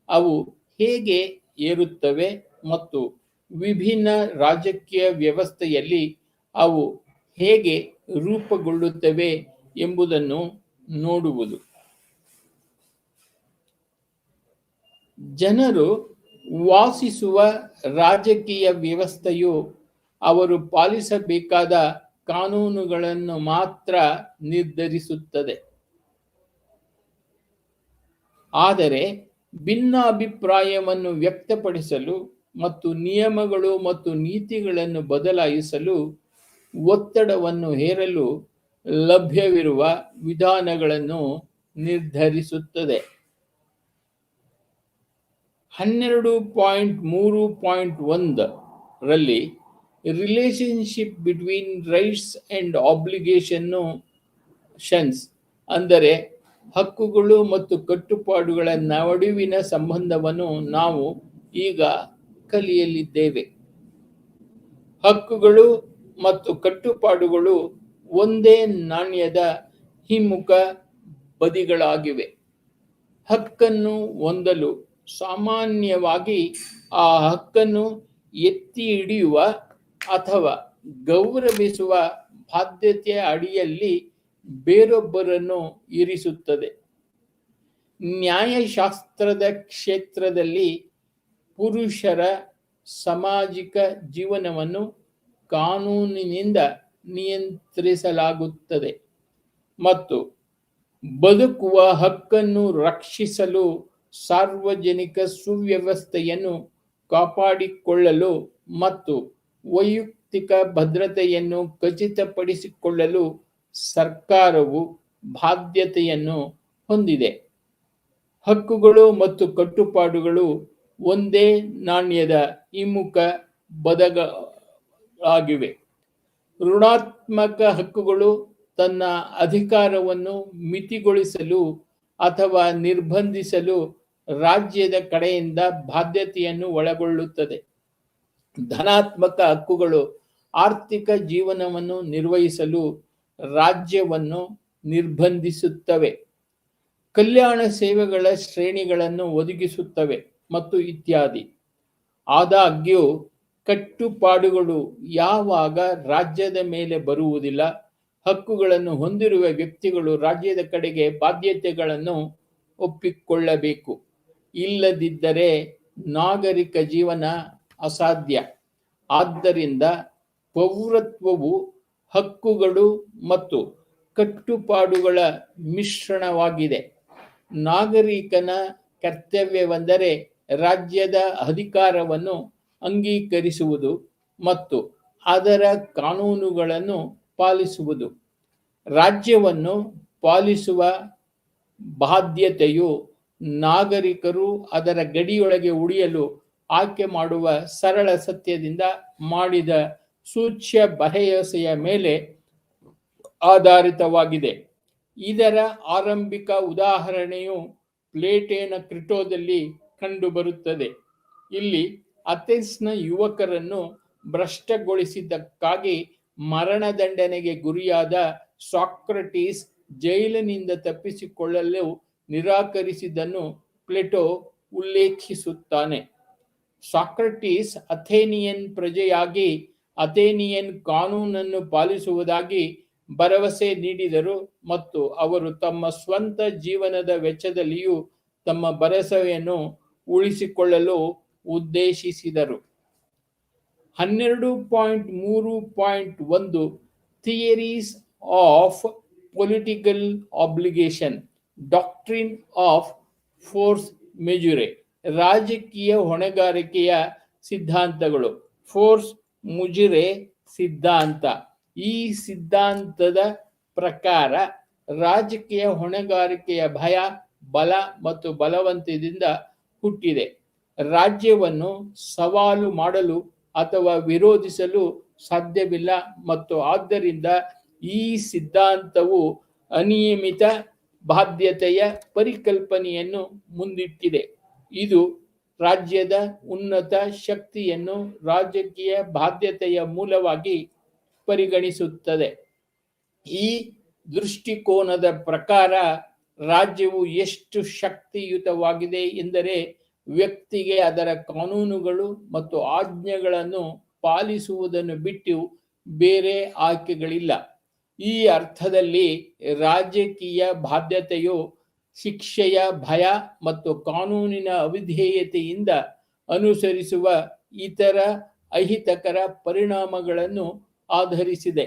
ಅವು ಹೇಗೆ ಏರುತ್ತವೆ ಮತ್ತು ವಿಭಿನ್ನ ರಾಜಕೀಯ ವ್ಯವಸ್ಥೆಯಲ್ಲಿ ಅವು ಹೇಗೆ ರೂಪುಗೊಳ್ಳುತ್ತವೆ ಎಂಬುದನ್ನು ನೋಡುವುದು. ಜನರು ವಾಸಿಸುವ ರಾಜಕೀಯ ವ್ಯವಸ್ಥೆಯು ಅವರು ಪಾಲಿಸಬೇಕಾದ ಕಾನೂನುಗಳನ್ನು ಮಾತ್ರ ನಿರ್ಧರಿಸುತ್ತದೆ. ಆದರೆ ಭಿನ್ನಾಭಿಪ್ರಾಯವನ್ನು ವ್ಯಕ್ತಪಡಿಸಲು ಮತ್ತು ನಿಯಮಗಳು ಮತ್ತು ನೀತಿಗಳನ್ನು ಬದಲಾಯಿಸಲು ಒತ್ತಡವನ್ನು ಹೇರಲು ಲಭ್ಯವಿರುವ ವಿಧಾನಗಳನ್ನು ನಿರ್ಧರಿಸುತ್ತದೆ. 12.3.1 ರಲ್ಲಿ relationship between rights and obligations ಅಂದರೆ ಹಕ್ಕುಗಳು ಮತ್ತು ಕಟ್ಟುಪಾಡುಗಳ ನಡುವಿನ ಸಂಬಂಧವನ್ನು ನಾವು ಈಗ ಕಲಿಯಲಿದ್ದೇವೆ. ಹಕ್ಕುಗಳು ಮತ್ತು ಕಟ್ಟುಪಾಡುಗಳು ಒಂದೇ ನಾಣ್ಯದ ಹಿಮ್ಮುಖ ಬದಿಗಳಾಗಿವೆ. ಹಕ್ಕನ್ನು ಹೊಂದಲು ಸಾಮಾನ್ಯವಾಗಿ ಆ ಹಕ್ಕನ್ನು ಎತ್ತಿ ಹಿಡಿಯುವ ಅಥವಾ ಗೌರವಿಸುವ ಬಾಧ್ಯತೆಯ ಅಡಿಯಲ್ಲಿ ಬೇರೊಬ್ಬರನ್ನು ಇರಿಸುತ್ತದೆ. ನ್ಯಾಯಶಾಸ್ತ್ರದ ಕ್ಷೇತ್ರದಲ್ಲಿ ಪುರುಷರ ಸಾಮಾಜಿಕ ಜೀವನವನ್ನು ಕಾನೂನಿನಿಂದ ನಿಯಂತ್ರಿಸಲಾಗುತ್ತದೆ ಮತ್ತು ಬದುಕುವ ಹಕ್ಕನ್ನು ರಕ್ಷಿಸಲು ಸಾರ್ವಜನಿಕ ಸುವ್ಯವಸ್ಥೆಯನ್ನು ಕಾಪಾಡಿಕೊಳ್ಳಲು ಮತ್ತು ವೈಯಕ್ತಿಕ ಭದ್ರತೆಯನ್ನು ಖಚಿತಪಡಿಸಿಕೊಳ್ಳಲು ಸರ್ಕಾರವು ಬಾಧ್ಯತೆಯನ್ನು ಹೊಂದಿದೆ. ಹಕ್ಕುಗಳು ಮತ್ತು ಕಟ್ಟುಪಾಡುಗಳು ಒಂದೇ ನಾಣ್ಯದ ಹಿಮ್ಮುಖ ಬದಿಗಳಾಗಿವೆ. ಋಣಾತ್ಮಕ ಹಕ್ಕುಗಳು ತನ್ನ ಅಧಿಕಾರವನ್ನು ಮಿತಿಗೊಳಿಸಲು ಅಥವಾ ನಿರ್ಬಂಧಿಸಲು ರಾಜ್ಯದ ಕಡೆಯಿಂದ ಬಾಧ್ಯತೆಯನ್ನು ಒಳಗೊಳ್ಳುತ್ತದೆ. ಧನಾತ್ಮಕ ಹಕ್ಕುಗಳು ಆರ್ಥಿಕ ಜೀವನವನ್ನು ನಿರ್ವಹಿಸಲು ರಾಜ್ಯವನ್ನು ನಿರ್ಬಂಧಿಸುತ್ತವೆ, ಕಲ್ಯಾಣ ಸೇವೆಗಳ ಶ್ರೇಣಿಗಳನ್ನು ಒದಗಿಸುತ್ತವೆ ಮತ್ತು ಇತ್ಯಾದಿ. ಆದಾಗ್ಯೂ ಕಟ್ಟುಪಾಡುಗಳು ಯಾವಾಗ ರಾಜ್ಯದ ಮೇಲೆ ಬರುವುದಿಲ್ಲ. ಹಕ್ಕುಗಳನ್ನು ಹೊಂದಿರುವ ವ್ಯಕ್ತಿಗಳು ರಾಜ್ಯದ ಕಡೆಗೆ ಬಾಧ್ಯತೆಗಳನ್ನು ಒಪ್ಪಿಕೊಳ್ಳಬೇಕು, ಇಲ್ಲದಿದ್ದರೆ ನಾಗರಿಕ ಜೀವನ ಅಸಾಧ್ಯ. ಆದ್ದರಿಂದ ಪೌರತ್ವವು ಹಕ್ಕುಗಳು ಮತ್ತು ಕಟ್ಟುಪಾಡುಗಳ ಮಿಶ್ರಣವಾಗಿದೆ. ನಾಗರಿಕನ ಕರ್ತವ್ಯವೆಂದರೆ ರಾಜ್ಯದ ಅಧಿಕಾರವನ್ನು ಅಂಗೀಕರಿಸುವುದು ಮತ್ತು ಅದರ ಕಾನೂನುಗಳನ್ನು ಪಾಲಿಸುವುದು. ರಾಜ್ಯವನ್ನು ಪಾಲಿಸುವ ಬಾಧ್ಯತೆಯು ನಾಗರಿಕರು ಅದರ ಗಡಿಯೊಳಗೆ ಉಳಿಯಲು ಆಯ್ಕೆ ಮಾಡುವ ಸರಳ ಸತ್ಯದಿಂದ ಮಾಡಿದ ಸೂಚ್ಯ ಭರವಸೆಯ ಮೇಲೆ ಆಧಾರಿತವಾಗಿದೆ. ಇದರ ಆರಂಭಿಕ ಉದಾಹರಣೆಯು ಪ್ಲೇಟೋನ ಕ್ರಿಟೋದಲ್ಲಿ ಕಂಡುಬರುತ್ತದೆ. ಇಲ್ಲಿ ಅಥೆನ್ಸ್ನ ಯುವಕರನ್ನು ಭ್ರಷ್ಟಗೊಳಿಸಿದ್ದಕ್ಕಾಗಿ ಮರಣದಂಡನೆಗೆ ಗುರಿಯಾದ ಸಾಕ್ರಟೀಸ್ ಜೈಲಿನಿಂದ ತಪ್ಪಿಸಿಕೊಳ್ಳಲು ನಿರಾಕರಿಸಿದ್ದನ್ನು ಪ್ಲೇಟೋ ಉಲ್ಲೇಖಿಸುತ್ತಾನೆ. ಸಾಕ್ರಟೀಸ್ ಅಥೇನಿಯನ್ ಪ್ರಜೆಯಾಗಿ ಅಥೇನಿಯನ್ ಕಾನೂನನ್ನು ಪಾಲಿಸುವುದಾಗಿ ಭರವಸೆ ನೀಡಿದರು ಮತ್ತು ಅವರು ತಮ್ಮ ಸ್ವಂತ ಜೀವನದ ವೆಚ್ಚದಲ್ಲಿಯೂ ತಮ್ಮ ಭರವಸೆಯನ್ನು ಉಳಿಸಿಕೊಳ್ಳಲು ಉದ್ದೇಶಿಸಿದರು. 12.3.1 theories of political obligation, doctrine of force majeure, ರಾಜಕೀಯ ಹೊಣೆಗಾರಿಕೆಯ ಸಿದ್ಧಾಂತಗಳು. ಫೋರ್ಸ್ ಮುಜುರೆ ಸಿದ್ಧಾಂತ. ಈ ಸಿದ್ಧಾಂತದ ಪ್ರಕಾರ ರಾಜಕೀಯ ಹೊಣೆಗಾರಿಕೆಯ ಭಯ, ಬಲ ಮತ್ತು ಬಲವಂತದಿಂದ ಹುಟ್ಟಿದೆ. ರಾಜ್ಯವನ್ನು ಸವಾಲು ಮಾಡಲು ಅಥವಾ ವಿರೋಧಿಸಲು ಸಾಧ್ಯವಿಲ್ಲ ಮತ್ತು ಆದ್ದರಿಂದ ಈ ಸಿದ್ಧಾಂತವು ಅನಿಯಮಿತ ಬಾಧ್ಯತೆಯ ಪರಿಕಲ್ಪನೆಯನ್ನು ಮುಂದಿಟ್ಟಿದೆ. ಇದು ರಾಜ್ಯದ ಉನ್ನತ ಶಕ್ತಿಯನ್ನು ರಾಜಕೀಯ ಬಾಧ್ಯತೆಯ ಮೂಲವಾಗಿ ಪರಿಗಣಿಸುತ್ತದೆ. ಈ ದೃಷ್ಟಿಕೋನದ ಪ್ರಕಾರ ರಾಜ್ಯವು ಎಷ್ಟು ಶಕ್ತಿಯುತವಾಗಿದೆ ಎಂದರೆ ವ್ಯಕ್ತಿಗೆ ಅದರ ಕಾನೂನುಗಳು ಮತ್ತು ಆಜ್ಞೆಗಳನ್ನು ಪಾಲಿಸುವುದನ್ನು ಬಿಟ್ಟು ಬೇರೆ ಆಯ್ಕೆಗಳಿಲ್ಲ. ಈ ಅರ್ಥದಲ್ಲಿ ರಾಜಕೀಯ ಬಾಧ್ಯತೆಯು ಶಿಕ್ಷೆಯ ಭಯ ಮತ್ತು ಕಾನೂನಿನ ಅವಿಧೇಯತೆಯಿಂದ ಅನುಸರಿಸುವ ಇತರ ಅಹಿತಕರ ಪರಿಣಾಮಗಳನ್ನು ಆಧರಿಸಿದೆ.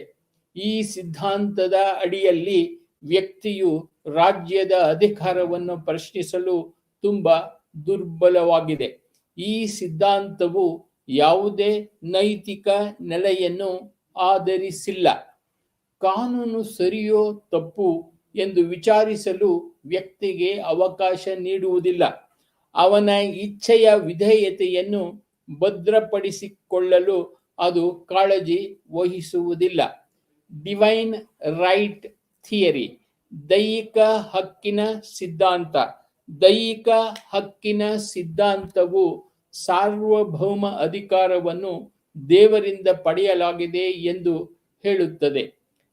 ಈ ಸಿದ್ಧಾಂತದ ಅಡಿಯಲ್ಲಿ ವ್ಯಕ್ತಿಯು ರಾಜ್ಯದ ಅಧಿಕಾರವನ್ನು ಪ್ರಶ್ನಿಸಲು ತುಂಬಾ ದುರ್ಬಲವಾಗಿದೆ. ಈ ಸಿದ್ಧಾಂತವು ಯಾವುದೇ ನೈತಿಕ ನೆಲೆಯನ್ನು ಆಧರಿಸಿಲ್ಲ. ಕಾನೂನು ಸರಿಯೋ ತಪ್ಪು ಎಂದು ವಿಚಾರಿಸಲು ವ್ಯಕ್ತಿಗೆ ಅವಕಾಶ ನೀಡುವುದಿಲ್ಲ. ಅವನ ಇಚ್ಛೆಯ ವಿಧೇಯತೆಯನ್ನು ಭದ್ರಪಡಿಸಿಕೊಳ್ಳಲು ಅದು ಕಾಳಜಿ ವಹಿಸುವುದಿಲ್ಲ. ಡಿವೈನ್ ರೈಟ್ ಥಿಯರಿ, ದೈಹಿಕ ಹಕ್ಕಿನ ಸಿದ್ಧಾಂತ. ದೈಹಿಕ ಹಕ್ಕಿನ ಸಿದ್ಧಾಂತವು ಸಾರ್ವಭೌಮ ಅಧಿಕಾರವನ್ನು ದೇವರಿಂದ ಪಡೆಯಲಾಗಿದೆ ಎಂದು ಹೇಳುತ್ತದೆ.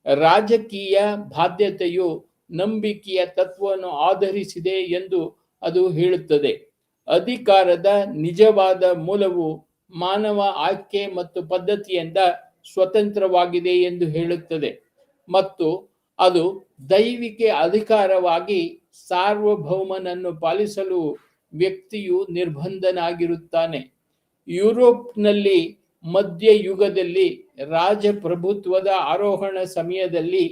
ರಾಜಕೀಯ ಬಾಧ್ಯತೆಯು ನಂಬಿಕೆಯ ತತ್ವವನ್ನು ಆಧರಿಸಿದೆ ಎಂದು ಅದು ಹೇಳುತ್ತದೆ. ಅಧಿಕಾರದ ನಿಜವಾದ ಮೂಲವು ಮಾನವ ಆಯ್ಕೆ ಮತ್ತು ಪದ್ಧತಿಯಿಂದ ಸ್ವತಂತ್ರವಾಗಿದೆ ಎಂದು ಹೇಳುತ್ತದೆ ಮತ್ತು ಅದು ದೈವಿಕ ಅಧಿಕಾರವಾಗಿ ಸಾರ್ವಭೌಮನನ್ನು ಪಾಲಿಸಲು ವ್ಯಕ್ತಿಯು ನಿರ್ಬಂಧನಾಗಿರುತ್ತಾನೆ. ಯುರೋಪ್ನಲ್ಲಿ ಮಧ್ಯಯುಗದಲ್ಲಿ ರಾಜಪ್ರಭುತ್ವದ ಆರೋಹಣ ಸಮಯದಲ್ಲಿ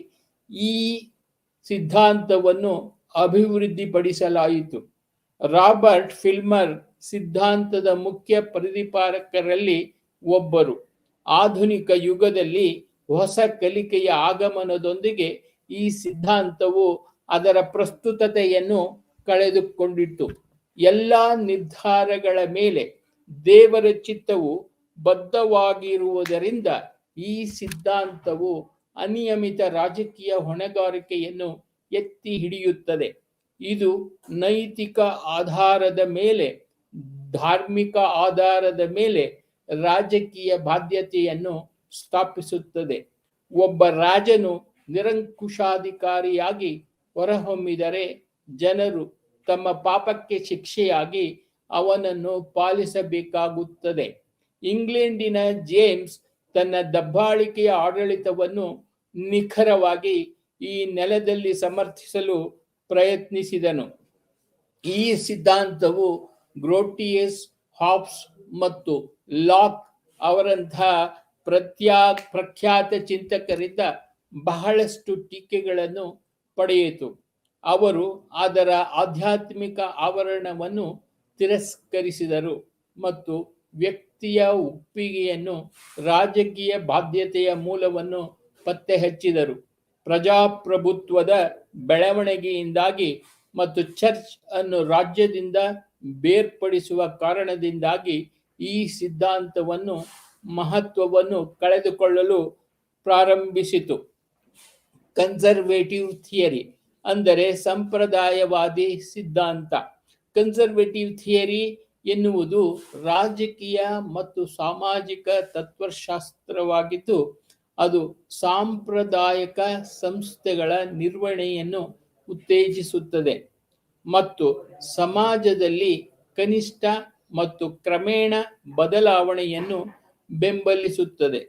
ಈ ಸಿದ್ಧಾಂತವನ್ನು ಅಭಿವೃದ್ಧಿಪಡಿಸಲಾಯಿತು. ರಾಬರ್ಟ್ ಫಿಲ್ಮರ್ ಸಿದ್ಧಾಂತದ ಮುಖ್ಯ ಪ್ರತಿಪಾದಕರಲ್ಲಿ ಒಬ್ಬರು. ಆಧುನಿಕ ಯುಗದಲ್ಲಿ ಹೊಸ ಕಲಿಕೆಯ ಆಗಮನದೊಂದಿಗೆ ಈ ಸಿದ್ಧಾಂತವು ಅದರ ಪ್ರಸ್ತುತತೆಯನ್ನು ಕಳೆದುಕೊಂಡಿತು. ಎಲ್ಲ ನಿರ್ಧಾರಗಳ ಮೇಲೆ ದೇವರ ಚಿತ್ತವು ಬದ್ಧವಾಗಿರುವುದರಿಂದ ಈ ಸಿದ್ಧಾಂತವು ಅನಿಯಮಿತ ರಾಜಕೀಯ ಹೊಣೆಗಾರಿಕೆಯನ್ನು ಎತ್ತಿ ಹಿಡಿಯುತ್ತದೆ. ಇದು ನೈತಿಕ ಆಧಾರದ ಮೇಲೆ, ಧಾರ್ಮಿಕ ಆಧಾರದ ಮೇಲೆ ರಾಜಕೀಯ ಬಾಧ್ಯತೆಯನ್ನು ಸ್ಥಾಪಿಸುತ್ತದೆ. ಒಬ್ಬ ರಾಜನು ನಿರಂಕುಶಾಧಿಕಾರಿಯಾಗಿ ಹೊರಹೊಮ್ಮಿದರೆ ಜನರು ತಮ್ಮ ಪಾಪಕ್ಕೆ ಶಿಕ್ಷೆಯಾಗಿ ಅವನನ್ನು ಪಾಲಿಸಬೇಕಾಗುತ್ತದೆ. ಇಂಗ್ಲೆಂಡಿನ ಜೇಮ್ಸ್ ತನ್ನ ದಬ್ಬಾಳಿಕೆಯ ಆಡಳಿತವನ್ನು ನಿಖರವಾಗಿ ಈ ನೆಲದಲ್ಲಿ ಸಮರ್ಥಿಸಲು ಪ್ರಯತ್ನಿಸಿದನು. ಈ ಸಿದ್ಧಾಂತವು ಗ್ರೋಟಿಯಸ್, ಹಾಬ್ಸ್ ಮತ್ತು ಲಾಕ್ ಅವರಂತಹ ಪ್ರಖ್ಯಾತ ಚಿಂತಕರಿಂದ ಬಹಳಷ್ಟು ಟೀಕೆಗಳನ್ನು ಪಡೆಯಿತು. ಅವರು ಅದರ ಆಧ್ಯಾತ್ಮಿಕ ಆವರಣವನ್ನು ತಿರಸ್ಕರಿಸಿದರು ಮತ್ತು ವ್ಯಕ್ತಿಯ ಒಪ್ಪಿಗೆಯನ್ನು ರಾಜಕೀಯ ಬಾಧ್ಯತೆಯ ಮೂಲವನ್ನು ಪತ್ತೆ ಹಚ್ಚಿದರು. ಪ್ರಜಾಪ್ರಭುತ್ವದ ಬೆಳವಣಿಗೆಯಿಂದಾಗಿ ಮತ್ತು ಚರ್ಚ್ ಅನ್ನು ರಾಜ್ಯದಿಂದ ಬೇರ್ಪಡಿಸುವ ಕಾರಣದಿಂದಾಗಿ ಈ ಸಿದ್ಧಾಂತವನ್ನು ಮಹತ್ವವನ್ನು ಕಳೆದುಕೊಳ್ಳಲು ಪ್ರಾರಂಭಿಸಿತು. ಕನ್ಸರ್ವೇಟಿವ್ ಥಿಯರಿ ಅಂದರೆ ಸಂಪ್ರದಾಯವಾದಿ ಸಿದ್ಧಾಂತ. ಕನ್ಸರ್ವೇಟಿವ್ ಥಿಯರಿ ಎನ್ನುವುದು ರಾಜಕೀಯ ಮತ್ತು ಸಾಮಾಜಿಕ ತತ್ವಶಾಸ್ತ್ರವಾಗಿದ್ದು ಅದು ಸಾಂಪ್ರದಾಯಿಕ ಸಂಸ್ಥೆಗಳ ನಿರ್ವಹಣೆಯನ್ನು ಉತ್ತೇಜಿಸುತ್ತದೆ ಮತ್ತು ಸಮಾಜದಲ್ಲಿ ಕನಿಷ್ಠ ಮತ್ತು ಕ್ರಮೇಣ ಬದಲಾವಣೆಯನ್ನು ಬೆಂಬಲಿಸುತ್ತದೆ.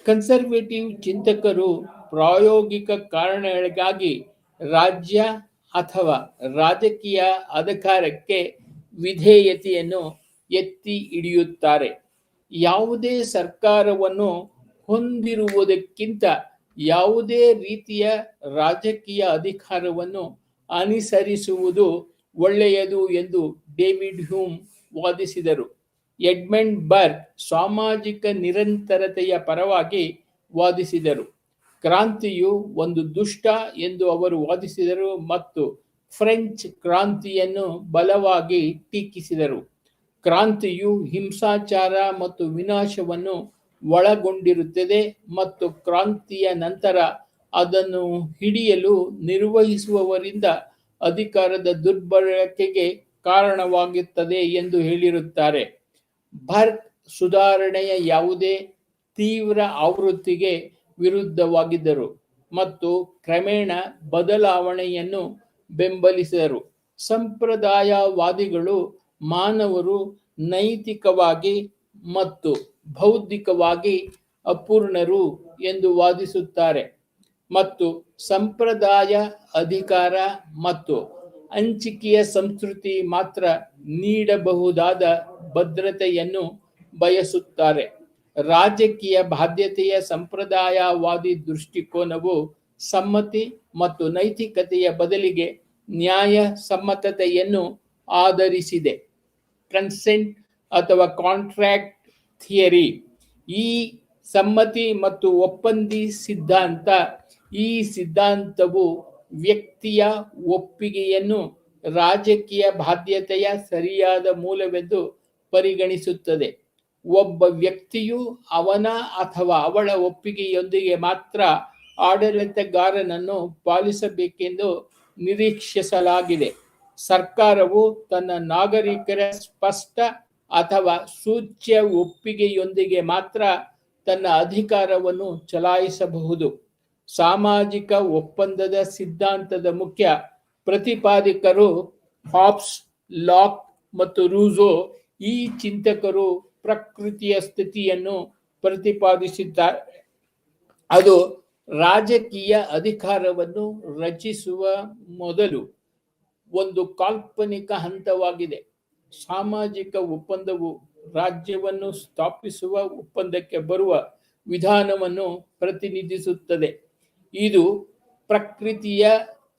ಕನ್ಸರ್ವೇಟಿವ್ ಚಿಂತಕರು ಪ್ರಾಯೋಗಿಕ ಕಾರಣಗಳಿಗಾಗಿ ರಾಜ್ಯ ಅಥವಾ ರಾಜಕೀಯ ಅಧಿಕಾರಕ್ಕೆ ವಿಧೇಯತೆಯನ್ನು ಎತ್ತಿ ಹಿಡಿಯುತ್ತಾರೆ. ಯಾವುದೇ ಸರ್ಕಾರವನ್ನು ಹೊಂದಿರುವುದಕ್ಕಿಂತ ಯಾವುದೇ ರೀತಿಯ ರಾಜಕೀಯ ಅಧಿಕಾರವನ್ನು ಅನುಸರಿಸುವುದು ಒಳ್ಳೆಯದು ಎಂದು ಡೇವಿಡ್ ಹ್ಯೂಮ್ ವಾದಿಸಿದರು. ಎಡ್ಮಂಡ್ ಬರ್ಗ್ ಸಾಮಾಜಿಕ ನಿರಂತರತೆಯ ಪರವಾಗಿ ವಾದಿಸಿದರು. ಕ್ರಾಂತಿಯು ಒಂದು ದುಷ್ಟ ಎಂದು ಅವರು ವಾದಿಸಿದರು ಮತ್ತು ಫ್ರೆಂಚ್ ಕ್ರಾಂತಿಯನ್ನು ಬಲವಾಗಿ ಟೀಕಿಸಿದರು. ಕ್ರಾಂತಿಯು ಹಿಂಸಾಚಾರ ಮತ್ತು ವಿನಾಶವನ್ನು ಒಳಗೊಂಡಿರುತ್ತದೆ ಮತ್ತು ಕ್ರಾಂತಿಯ ನಂತರ ಅದನ್ನು ಹಿಡಿಯಲು ನಿರ್ವಹಿಸುವವರಿಂದ ಅಧಿಕಾರದ ದುರ್ಬಳಕೆಗೆ ಕಾರಣವಾಗುತ್ತದೆ ಎಂದು ಹೇಳಿರುತ್ತಾರೆ. ಬರ್ಗ್ ಸುಧಾರಣೆಯ ಯಾವುದೇ ತೀವ್ರ ಆವೃತ್ತಿಗೆ ವಿರುದ್ಧವಾಗಿದ್ದರು ಮತ್ತು ಕ್ರಮೇಣ ಬದಲಾವಣೆಯನ್ನು ಬೆಂಬಲಿಸಿದರು. ಸಂಪ್ರದಾಯವಾದಿಗಳು ಮಾನವರು ನೈತಿಕವಾಗಿ ಮತ್ತು ಬೌದ್ಧಿಕವಾಗಿ ಅಪೂರ್ಣರು ಎಂದು ವಾದಿಸುತ್ತಾರೆ ಮತ್ತು ಸಂಪ್ರದಾಯ ಅಧಿಕಾರ ಮತ್ತು ಹಂಚಿಕೆಯ ಸಂಸ್ಕೃತಿ ಮಾತ್ರ ನೀಡಬಹುದಾದ ಭದ್ರತೆಯನ್ನು ಬಯಸುತ್ತಾರೆ. ರಾಜಕೀಯ ಬಾಧ್ಯತೆಯ ಸಂಪ್ರದಾಯವಾದಿ ದೃಷ್ಟಿಕೋನವು ಸಮ್ಮತಿ ಮತ್ತು ನೈತಿಕತೆಯ ಬದಲಿಗೆ ನ್ಯಾಯಸಮ್ಮತತೆಯನ್ನು ಆಧರಿಸಿದೆ. ಕನ್ಸೆಂಟ್ ಅಥವಾ ಕಾಂಟ್ರಾಕ್ಟ್ ಥಿಯರಿ ಈ ಸಮ್ಮತಿ ಮತ್ತು ಒಪ್ಪಂದಿ ಸಿದ್ಧಾಂತ. ಈ ಸಿದ್ಧಾಂತವು ವ್ಯಕ್ತಿಯ ಒಪ್ಪಿಗೆಯನ್ನು ರಾಜಕೀಯ ಬಾಧ್ಯತೆಯ ಸರಿಯಾದ ಮೂಲವೆಂದು ಪರಿಗಣಿಸುತ್ತದೆ. ಒಬ್ಬ ವ್ಯಕ್ತಿಯು ಅವನ ಅಥವಾ ಅವಳ ಒಪ್ಪಿಗೆಯೊಂದಿಗೆ ಮಾತ್ರ ಆಡಳಿತಗಾರನನ್ನು ಪಾಲಿಸಬೇಕೆಂದು ನಿರೀಕ್ಷಿಸಲಾಗಿದೆ. ಸರ್ಕಾರವು ತನ್ನ ನಾಗರಿಕರ ಸ್ಪಷ್ಟ ಅಥವಾ ಸೂಚ್ಯ ಒಪ್ಪಿಗೆಯೊಂದಿಗೆ ಮಾತ್ರ ತನ್ನ ಅಧಿಕಾರವನ್ನು ಚಲಾಯಿಸಬಹುದು. ಸಾಮಾಜಿಕ ಒಪ್ಪಂದದ ಸಿದ್ಧಾಂತದ ಮುಖ್ಯ ಪ್ರತಿಪಾದಕರು ಹಾಬ್ಸ್, ಲಾಕ್ ಮತ್ತು ರೂಸೋ. ಈ ಚಿಂತಕರು ಪ್ರಕೃತಿಯ ಸ್ಥಿತಿಯನ್ನು ಪ್ರತಿಪಾದಿಸಿದ್ದಾರೆ. ಅದು ರಾಜಕೀಯ ಅಧಿಕಾರವನ್ನು ರಚಿಸುವ ಮೊದಲು ಒಂದು ಕಾಲ್ಪನಿಕ ಹಂತವಾಗಿದೆ. ಸಾಮಾಜಿಕ ಒಪ್ಪಂದವು ರಾಜ್ಯವನ್ನು ಸ್ಥಾಪಿಸುವ ಒಪ್ಪಂದಕ್ಕೆ ಬರುವ ವಿಧಾನವನ್ನು ಪ್ರತಿನಿಧಿಸುತ್ತದೆ. ಇದು ಪ್ರಕೃತಿಯ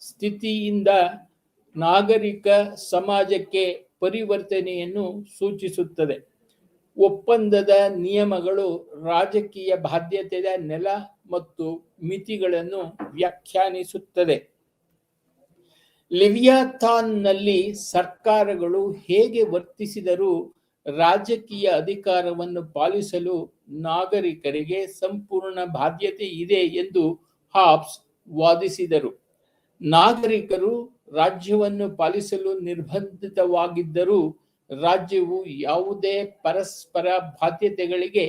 ಸ್ಥಿತಿಯಿಂದ ನಾಗರಿಕ ಸಮಾಜಕ್ಕೆ ಪರಿವರ್ತನೆಯನ್ನು ಸೂಚಿಸುತ್ತದೆ. ಒಪ್ಪಂದದ ನಿಯಮಗಳು ರಾಜಕೀಯ ಬಾಧ್ಯತೆಯ ನೆಲ ಮತ್ತು ಮಿತಿಗಳನ್ನು ವ್ಯಾಖ್ಯಾನಿಸುತ್ತದೆ. ಲೆವಿಯಾಥಾನ್ನಲ್ಲಿ ಸರ್ಕಾರಗಳು ಹೇಗೆ ವರ್ತಿಸಿದರೂ ರಾಜಕೀಯ ಅಧಿಕಾರವನ್ನು ಪಾಲಿಸಲು ನಾಗರಿಕರಿಗೆ ಸಂಪೂರ್ಣ ಬಾಧ್ಯತೆ ಇದೆ ಎಂದು ಹಾಬ್ಸ್ ವಾದಿಸಿದರು. ನಾಗರಿಕರು ರಾಜ್ಯವನ್ನು ಪಾಲಿಸಲು ನಿರ್ಬಂಧಿತವಾಗಿದ್ದರೂ ರಾಜ್ಯವು ಯಾವುದೇ ಪರಸ್ಪರ ಬಾಧ್ಯತೆಗಳಿಗೆ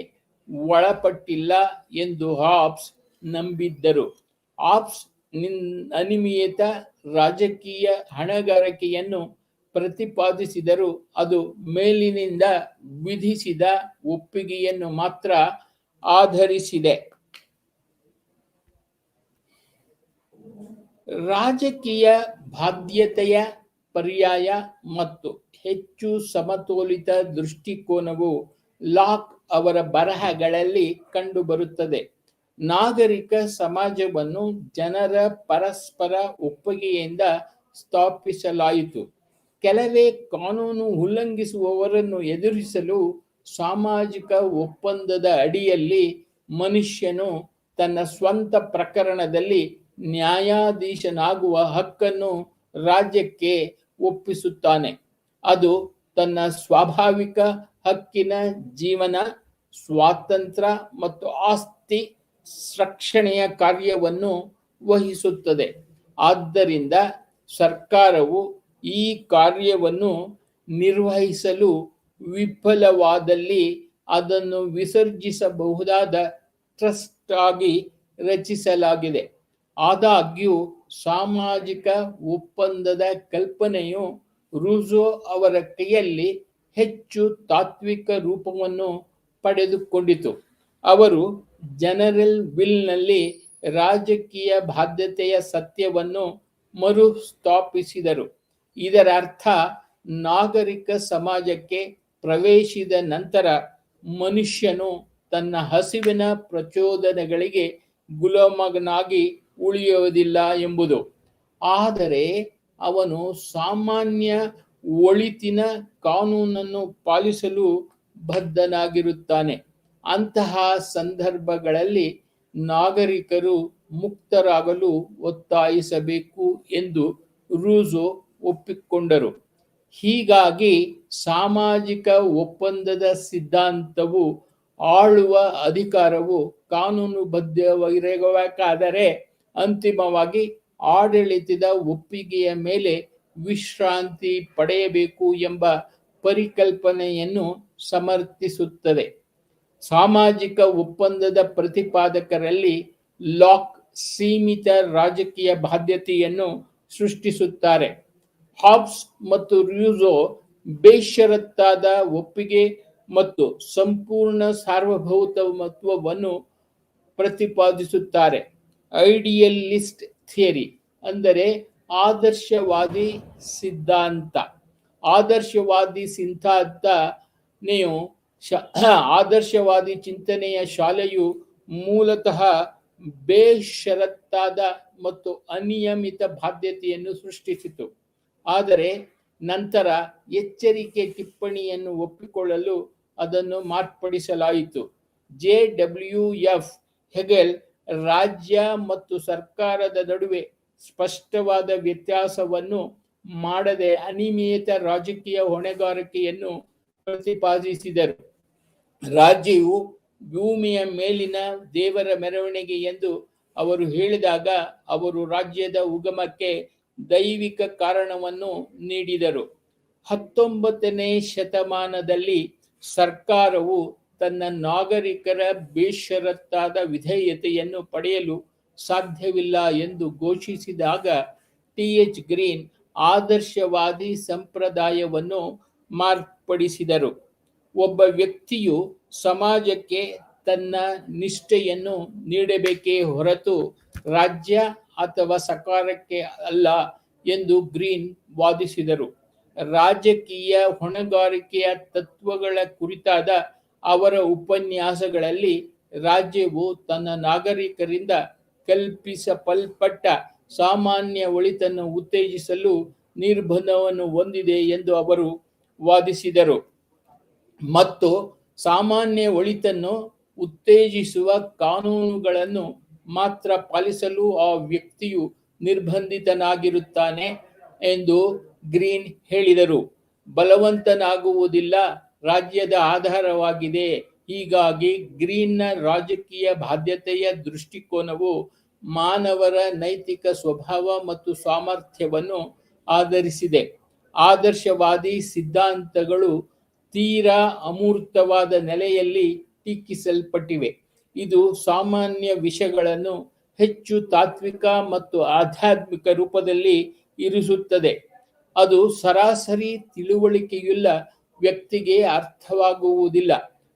ಒಳಪಟ್ಟಿಲ್ಲ ಎಂದು ಹಾಬ್ಸ್ ನಂಬಿದ್ದರು. ಹಾಬ್ಸ್ ಅನಿಯಮಿತ ರಾಜಕೀಯ ಹೊಣೆಗಾರಿಕೆಯನ್ನು ಪ್ರತಿಪಾದಿಸಿದರು. ಅದು ಮೇಲಿನಿಂದ ವಿಧಿಸಿದ ಒಪ್ಪಿಗೆಯನ್ನು ಮಾತ್ರ ಆಧರಿಸಿದೆ. ರಾಜಕೀಯ ಬಾಧ್ಯತೆಯ ಪರ್ಯಾಯ ಮತ್ತು ಹೆಚ್ಚು ಸಮತೋಲಿತ ದೃಷ್ಟಿಕೋನವು ಲಾಕ್ ಅವರ ಬರಹಗಳಲ್ಲಿ ಕಂಡುಬರುತ್ತದೆ. ನಾಗರಿಕ ಸಮಾಜವನ್ನು ಜನರ ಪರಸ್ಪರ ಒಪ್ಪಿಗೆಯಿಂದ ಸ್ಥಾಪಿಸಲಾಯಿತು. ಕೆಲವೇ ಕಾನೂನು ಉಲ್ಲಂಘಿಸುವವರನ್ನು ಎದುರಿಸಲು ಸಾಮಾಜಿಕ ಒಪ್ಪಂದದ ಅಡಿಯಲ್ಲಿ ಮನುಷ್ಯನು ತನ್ನ ಸ್ವಂತ ಪ್ರಕರಣದಲ್ಲಿ ನ್ಯಾಯಾಧೀಶನಾಗುವ ಹಕ್ಕನ್ನು ರಾಜ್ಯಕ್ಕೆ ಒಪ್ಪಿಸುತ್ತಾನೆ. ಅದು ತನ್ನ ಸ್ವಾಭಾವಿಕ ಹಕ್ಕಿನ ಜೀವನ, ಸ್ವಾತಂತ್ರ್ಯ ಮತ್ತು ಆಸ್ತಿ ರಕ್ಷಣೆಯ ಕಾರ್ಯವನ್ನು ವಹಿಸುತ್ತದೆ. ಆದ್ದರಿಂದ ಸರ್ಕಾರವು ಈ ಕಾರ್ಯವನ್ನು ನಿರ್ವಹಿಸಲು ವಿಫಲವಾದಲ್ಲಿ ಅದನ್ನು ವಿಸರ್ಜಿಸಬಹುದಾದ ಟ್ರಸ್ಟ್ ಆಗಿ ರಚಿಸಲಾಗಿದೆ. ಆದಾಗ್ಯೂ ಸಾಮಾಜಿಕ ಒಪ್ಪಂದದ ಕಲ್ಪನೆಯು ರೂಸೋ ಅವರ ಕೈಯಲ್ಲಿ ಹೆಚ್ಚು ತಾತ್ವಿಕ ರೂಪವನ್ನು ಪಡೆದುಕೊಂಡಿತು. ಅವರು ಜನರಲ್ ವಿಲ್ನಲ್ಲಿ ರಾಜಕೀಯ ಬಾಧ್ಯತೆಯ ಸತ್ಯವನ್ನು ಮರುಸ್ಥಾಪಿಸಿದರು. ಇದರ ಅರ್ಥ ನಾಗರಿಕ ಸಮಾಜಕ್ಕೆ ಪ್ರವೇಶಿಸಿದ ನಂತರ ಮನುಷ್ಯನು ತನ್ನ ಹಸಿವಿನ ಪ್ರಚೋದನೆಗಳಿಗೆ ಗುಲಾಮನಾಗಿ ಉಳಿಯುವುದಿಲ್ಲ ಎಂಬುದು. ಆದರೆ ಅವನು ಸಾಮಾನ್ಯ ಒಳಿತಿನ ಕಾನೂನನ್ನು ಪಾಲಿಸಲು ಬದ್ಧನಾಗಿರುತ್ತಾನೆ. ಅಂತಹ ಸಂದರ್ಭಗಳಲ್ಲಿ ನಾಗರಿಕರು ಮುಕ್ತರಾಗಲು ಒತ್ತಾಯಿಸಬೇಕು ಎಂದು ರೂಸೋ ಒಪ್ಪಿಕೊಂಡರು. ಹೀಗಾಗಿ ಸಾಮಾಜಿಕ ಒಪ್ಪಂದದ ಸಿದ್ಧಾಂತವು ಆಳುವ ಅಧಿಕಾರವು ಕಾನೂನುಬದ್ಧವಾಗಿರಬೇಕಾದರೆ ಅಂತಿಮವಾಗಿ ಆಡಳಿತದ ಒಪ್ಪಿಗೆಯ ಮೇಲೆ ವಿಶ್ರಾಂತಿ ಪಡೆಯಬೇಕು ಎಂಬ ಪರಿಕಲ್ಪನೆಯನ್ನು ಸಮರ್ಥಿಸುತ್ತದೆ. ಸಾಮಾಜಿಕ ಒಪ್ಪಂದದ ಪ್ರತಿಪಾದಕರಲ್ಲಿ ಲಾಕ್ ಸೀಮಿತ ರಾಜಕೀಯ ಬಾಧ್ಯತೆಯನ್ನು ಸೃಷ್ಟಿಸುತ್ತಾರೆ. ಹಾಬ್ಸ್ ಮತ್ತು ರೂಸೋ ಬೇಷರತ್ತಾದ ಒಪ್ಪಿಗೆ ಮತ್ತು ಸಂಪೂರ್ಣ ಸಾರ್ವಭೌಮತ್ವವನ್ನು ಪ್ರತಿಪಾದಿಸುತ್ತಾರೆ. ಐಡಿಯಲಿಸ್ಟ್ ಥಿಯರಿ ಅಂದರೆ ಆದರ್ಶವಾದಿ ಸಿದ್ಧಾಂತ. ಆದರ್ಶವಾದಿ ಚಿಂತನೆಯ ಶಾಲೆಯು ಮೂಲತಃ ಬೇಷರತ್ತಾದ ಮತ್ತು ಅನಿಯಮಿತ ಬಾಧ್ಯತೆಯನ್ನು ಸೃಷ್ಟಿಸಿತು. ಆದರೆ ನಂತರ ಎಚ್ಚರಿಕೆ ಟಿಪ್ಪಣಿಯನ್ನು ಒಪ್ಪಿಕೊಳ್ಳಲು ಅದನ್ನು ಮಾರ್ಪಡಿಸಲಾಯಿತು. JWF ಹೆಗೆಲ್ ರಾಜ್ಯ ಮತ್ತು ಸರ್ಕಾರದ ನಡುವೆ ಸ್ಪಷ್ಟವಾದ ವ್ಯತ್ಯಾಸವನ್ನು ಮಾಡದೆ ಅನಿಯಮಿತ ರಾಜಕೀಯ ಹೊಣೆಗಾರಿಕೆಯನ್ನು ಪ್ರತಿಪಾದಿಸಿದರು. ರಾಜ್ಯವು ಭೂಮಿಯ ಮೇಲಿನ ದೇವರ ಮೆರವಣಿಗೆ ಎಂದು ಅವರು ಹೇಳಿದಾಗ ಅವರು ರಾಜ್ಯದ ಉಗಮಕ್ಕೆ ದೈವಿಕ ಕಾರಣವನ್ನು ನೀಡಿದರು. 19ನೇ ಶತಮಾನದಲ್ಲಿ ಸರ್ಕಾರವು ತನ್ನ ನಾಗರಿಕರ ಬೇಷರತ್ತಾದ ವಿಧೇಯತೆಯನ್ನು ಪಡೆಯಲು ಸಾಧ್ಯವಿಲ್ಲ ಎಂದು ಘೋಷಿಸಿದಾಗ ಟಿ.ಎಚ್. ಗ್ರೀನ್ ಆದರ್ಶವಾದಿ ಸಂಪ್ರದಾಯವನ್ನು ಮಾರ್ಪಡಿಸಿದರು. ಒಬ್ಬ ವ್ಯಕ್ತಿಯು ಸಮಾಜಕ್ಕೆ ತನ್ನ ನಿಷ್ಠೆಯನ್ನು ನೀಡಬೇಕೇ ಹೊರತು ರಾಜ್ಯ ಅಥವಾ ಸರ್ಕಾರಕ್ಕೆ ಅಲ್ಲ ಎಂದು ಗ್ರೀನ್ ವಾದಿಸಿದರು. ರಾಜಕೀಯ ಹೊಣೆಗಾರಿಕೆಯ ತತ್ವಗಳ ಕುರಿತಾದ ಅವರ ಉಪನ್ಯಾಸಗಳಲ್ಲಿ ರಾಜ್ಯವು ತನ್ನ ನಾಗರಿಕರಿಂದ ಕಲ್ಪಿಸಲ್ಪಟ್ಟ ಸಾಮಾನ್ಯ ಒಳಿತನ್ನು ಉತ್ತೇಜಿಸಲು ನಿರ್ಬಂಧವನ್ನು ಹೊಂದಿದೆ ಎಂದು ಅವರು ವಾದಿಸಿದರು ಮತ್ತು ಸಾಮಾನ್ಯ ಒಳಿತನ್ನು ಉತ್ತೇಜಿಸುವ ಕಾನೂನುಗಳನ್ನು ಮಾತ್ರ ಪಾಲಿಸಲು ಆ ವ್ಯಕ್ತಿಯು ನಿರ್ಬಂಧಿತನಾಗಿರುತ್ತಾನೆ ಎಂದು ಗ್ರೀನ್ ಹೇಳಿದರು. ಬಲವಂತನಾಗುವುದಿಲ್ಲ ರಾಜ್ಯದ ಆಧಾರವಾಗಿದೆ. ಹೀಗಾಗಿ ಗ್ರೀನ್ನ ರಾಜಕೀಯ ಬಾಧ್ಯತೆಯ ದೃಷ್ಟಿಕೋನವು ಮಾನವರ ನೈತಿಕ ಸ್ವಭಾವ ಮತ್ತು ಸಾಮರ್ಥ್ಯವನ್ನು ಆಧರಿಸಿದೆ. ಆದರ್ಶವಾದಿ ಸಿದ್ಧಾಂತಗಳು ತೀರಾ ಅಮೂರ್ತವಾದ ನೆಲೆಯಲ್ಲಿ ಟೀಕಿಸಲ್ಪಟ್ಟಿವೆ. ಇದು ಸಾಮಾನ್ಯ ವಿಷಯಗಳನ್ನು ಹೆಚ್ಚು ತಾತ್ವಿಕ ಮತ್ತು ಆಧ್ಯಾತ್ಮಿಕ ರೂಪದಲ್ಲಿ ಇರಿಸುತ್ತದೆ. ಅದು ಸರಾಸರಿ ತಿಳುವಳಿಕೆಯುಳ್ಳ ವ್ಯಕ್ತಿಗೆ ಅರ್ಥವಾಗುವುದಿಲ್ಲ.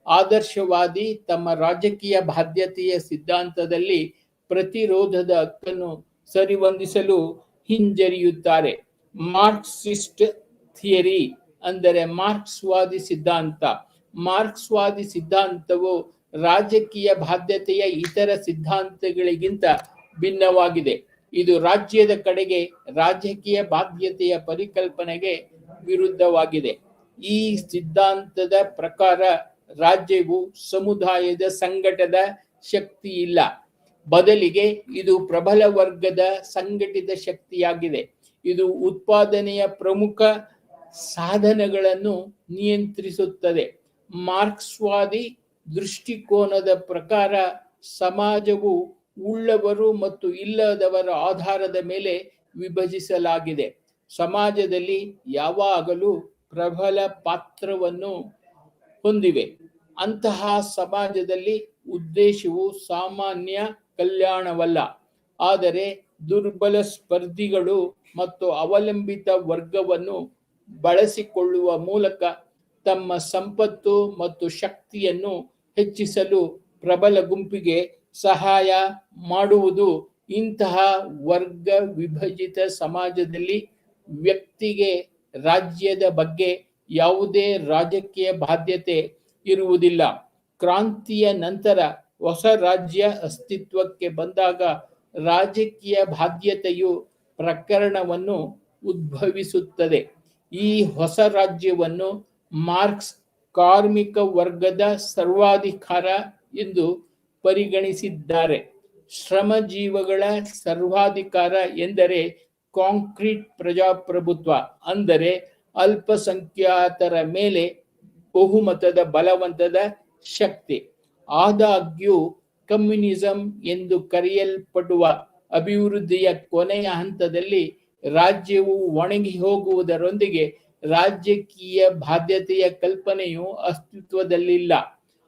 ಆದರ್ಶವಾದಿ ತಮ್ಮ ರಾಜಕೀಯ ಬಾಧ್ಯತೆಯ ಸಿದ್ಧಾಂತದಲ್ಲಿ ಪ್ರತಿರೋಧದ ಹಕ್ಕನ್ನು ಸರಿಹೊಂದಿಸಲು ಹಿಂಜರಿಯುತ್ತಾರೆ. ಮಾರ್ಕ್ಸಿಸ್ಟ್ ಥಿಯರಿ ಅಂದರೆ ಮಾರ್ಕ್ಸ್ವಾದಿ ಸಿದ್ಧಾಂತ. ಮಾರ್ಕ್ಸ್ವಾದಿ ಸಿದ್ಧಾಂತವು ರಾಜಕೀಯ ಬಾಧ್ಯತೆಯ ಇತರ ಸಿದ್ಧಾಂತಗಳಿಗಿಂತ ಭಿನ್ನವಾಗಿದೆ. ಇದು ರಾಜ್ಯದ ಕಡೆಗೆ ರಾಜಕೀಯ ಬಾಧ್ಯತೆಯ ಪರಿಕಲ್ಪನೆಗೆ ವಿರುದ್ಧವಾಗಿದೆ. ಈ ಸಿದ್ಧಾಂತದ ಪ್ರಕಾರ ರಾಜ್ಯವು ಸಮುದಾಯದ ಸಂಘಟದ ಶಕ್ತಿ ಇಲ್ಲ, ಬದಲಿಗೆ ಇದು ಪ್ರಬಲ ವರ್ಗದ ಸಂಘಟಿತ ಶಕ್ತಿಯಾಗಿದೆ. ಇದು ಉತ್ಪಾದನೆಯ ಪ್ರಮುಖ ಸಾಧನಗಳನ್ನು ನಿಯಂತ್ರಿಸುತ್ತದೆ. ಮಾರ್ಕ್ಸ್ವಾದಿ ದೃಷ್ಟಿಕೋನದ ಪ್ರಕಾರ ಸಮಾಜವು ಉಳ್ಳವರು ಮತ್ತು ಇಲ್ಲದವರ ಆಧಾರದ ಮೇಲೆ ವಿಭಜಿಸಲಾಗಿದೆ. ಸಮಾಜದಲ್ಲಿ ಯಾವಾಗಲೂ ಪ್ರಬಲ ಪಾತ್ರವನ್ನು ಹೊಂದಿವೆ. ಅಂತಹ ಸಮಾಜದಲ್ಲಿ ಉದ್ದೇಶವು ಸಾಮಾನ್ಯ ಕಲ್ಯಾಣವಲ್ಲ, ಆದರೆ ದುರ್ಬಲ ಸ್ಪರ್ಧಿಗಳು ಮತ್ತು ಅವಲಂಬಿತ ವರ್ಗವನ್ನು ಬಳಸಿಕೊಳ್ಳುವ ಮೂಲಕ ತಮ್ಮ ಸಂಪತ್ತು ಮತ್ತು ಶಕ್ತಿಯನ್ನು ಹೆಚ್ಚಿಸಲು ಪ್ರಬಲ ಗುಂಪಿಗೆ ಸಹಾಯ ಮಾಡುವುದು. ಇಂತಹ ವರ್ಗ ವಿಭಜಿತ ಸಮಾಜದಲ್ಲಿ ವ್ಯಕ್ತಿಗೆ ರಾಜ್ಯದ ಬಗ್ಗೆ ಯಾವುದೇ ರಾಜಕೀಯ ಬಾಧ್ಯತೆ ಇರುವುದಿಲ್ಲ. ಕ್ರಾಂತಿಯ ನಂತರ ಹೊಸ ರಾಜ್ಯ ಅಸ್ತಿತ್ವಕ್ಕೆ ಬಂದಾಗ ರಾಜಕೀಯ ಬಾಧ್ಯತೆಯು ಪ್ರಕರಣವನ್ನು ಉದ್ಭವಿಸುತ್ತದೆ. ಈ ಹೊಸ ರಾಜ್ಯವನ್ನು ಮಾರ್ಕ್ಸ್ ಕಾರ್ಮಿಕ ವರ್ಗದ ಸರ್ವಾಧಿಕಾರ ಎಂದು ಪರಿಗಣಿಸಿದ್ದಾರೆ. ಶ್ರಮಜೀವಿಗಳ ಸರ್ವಾಧಿಕಾರ ಎಂದರೆ ಕಾಂಕ್ರೀಟ್ ಪ್ರಜಾಪ್ರಭುತ್ವ, ಅಂದರೆ ಅಲ್ಪಸಂಖ್ಯಾತರ ಮೇಲೆ ಬಹುಮತದ ಬಲವಂತದ ಶಕ್ತಿ. ಆದಾಗ್ಯೂ ಕಮ್ಯುನಿಸಂ ಎಂದು ಕರೆಯಲ್ಪಡುವ ಅಭಿವೃದ್ಧಿಯ ಕೊನೆಯ ಹಂತದಲ್ಲಿ ರಾಜ್ಯವು ಒಣಗಿ ಹೋಗುವುದರೊಂದಿಗೆ ರಾಜಕೀಯ ಬಾಧ್ಯತೆಯ ಕಲ್ಪನೆಯು ಅಸ್ತಿತ್ವದಲ್ಲಿಲ್ಲ.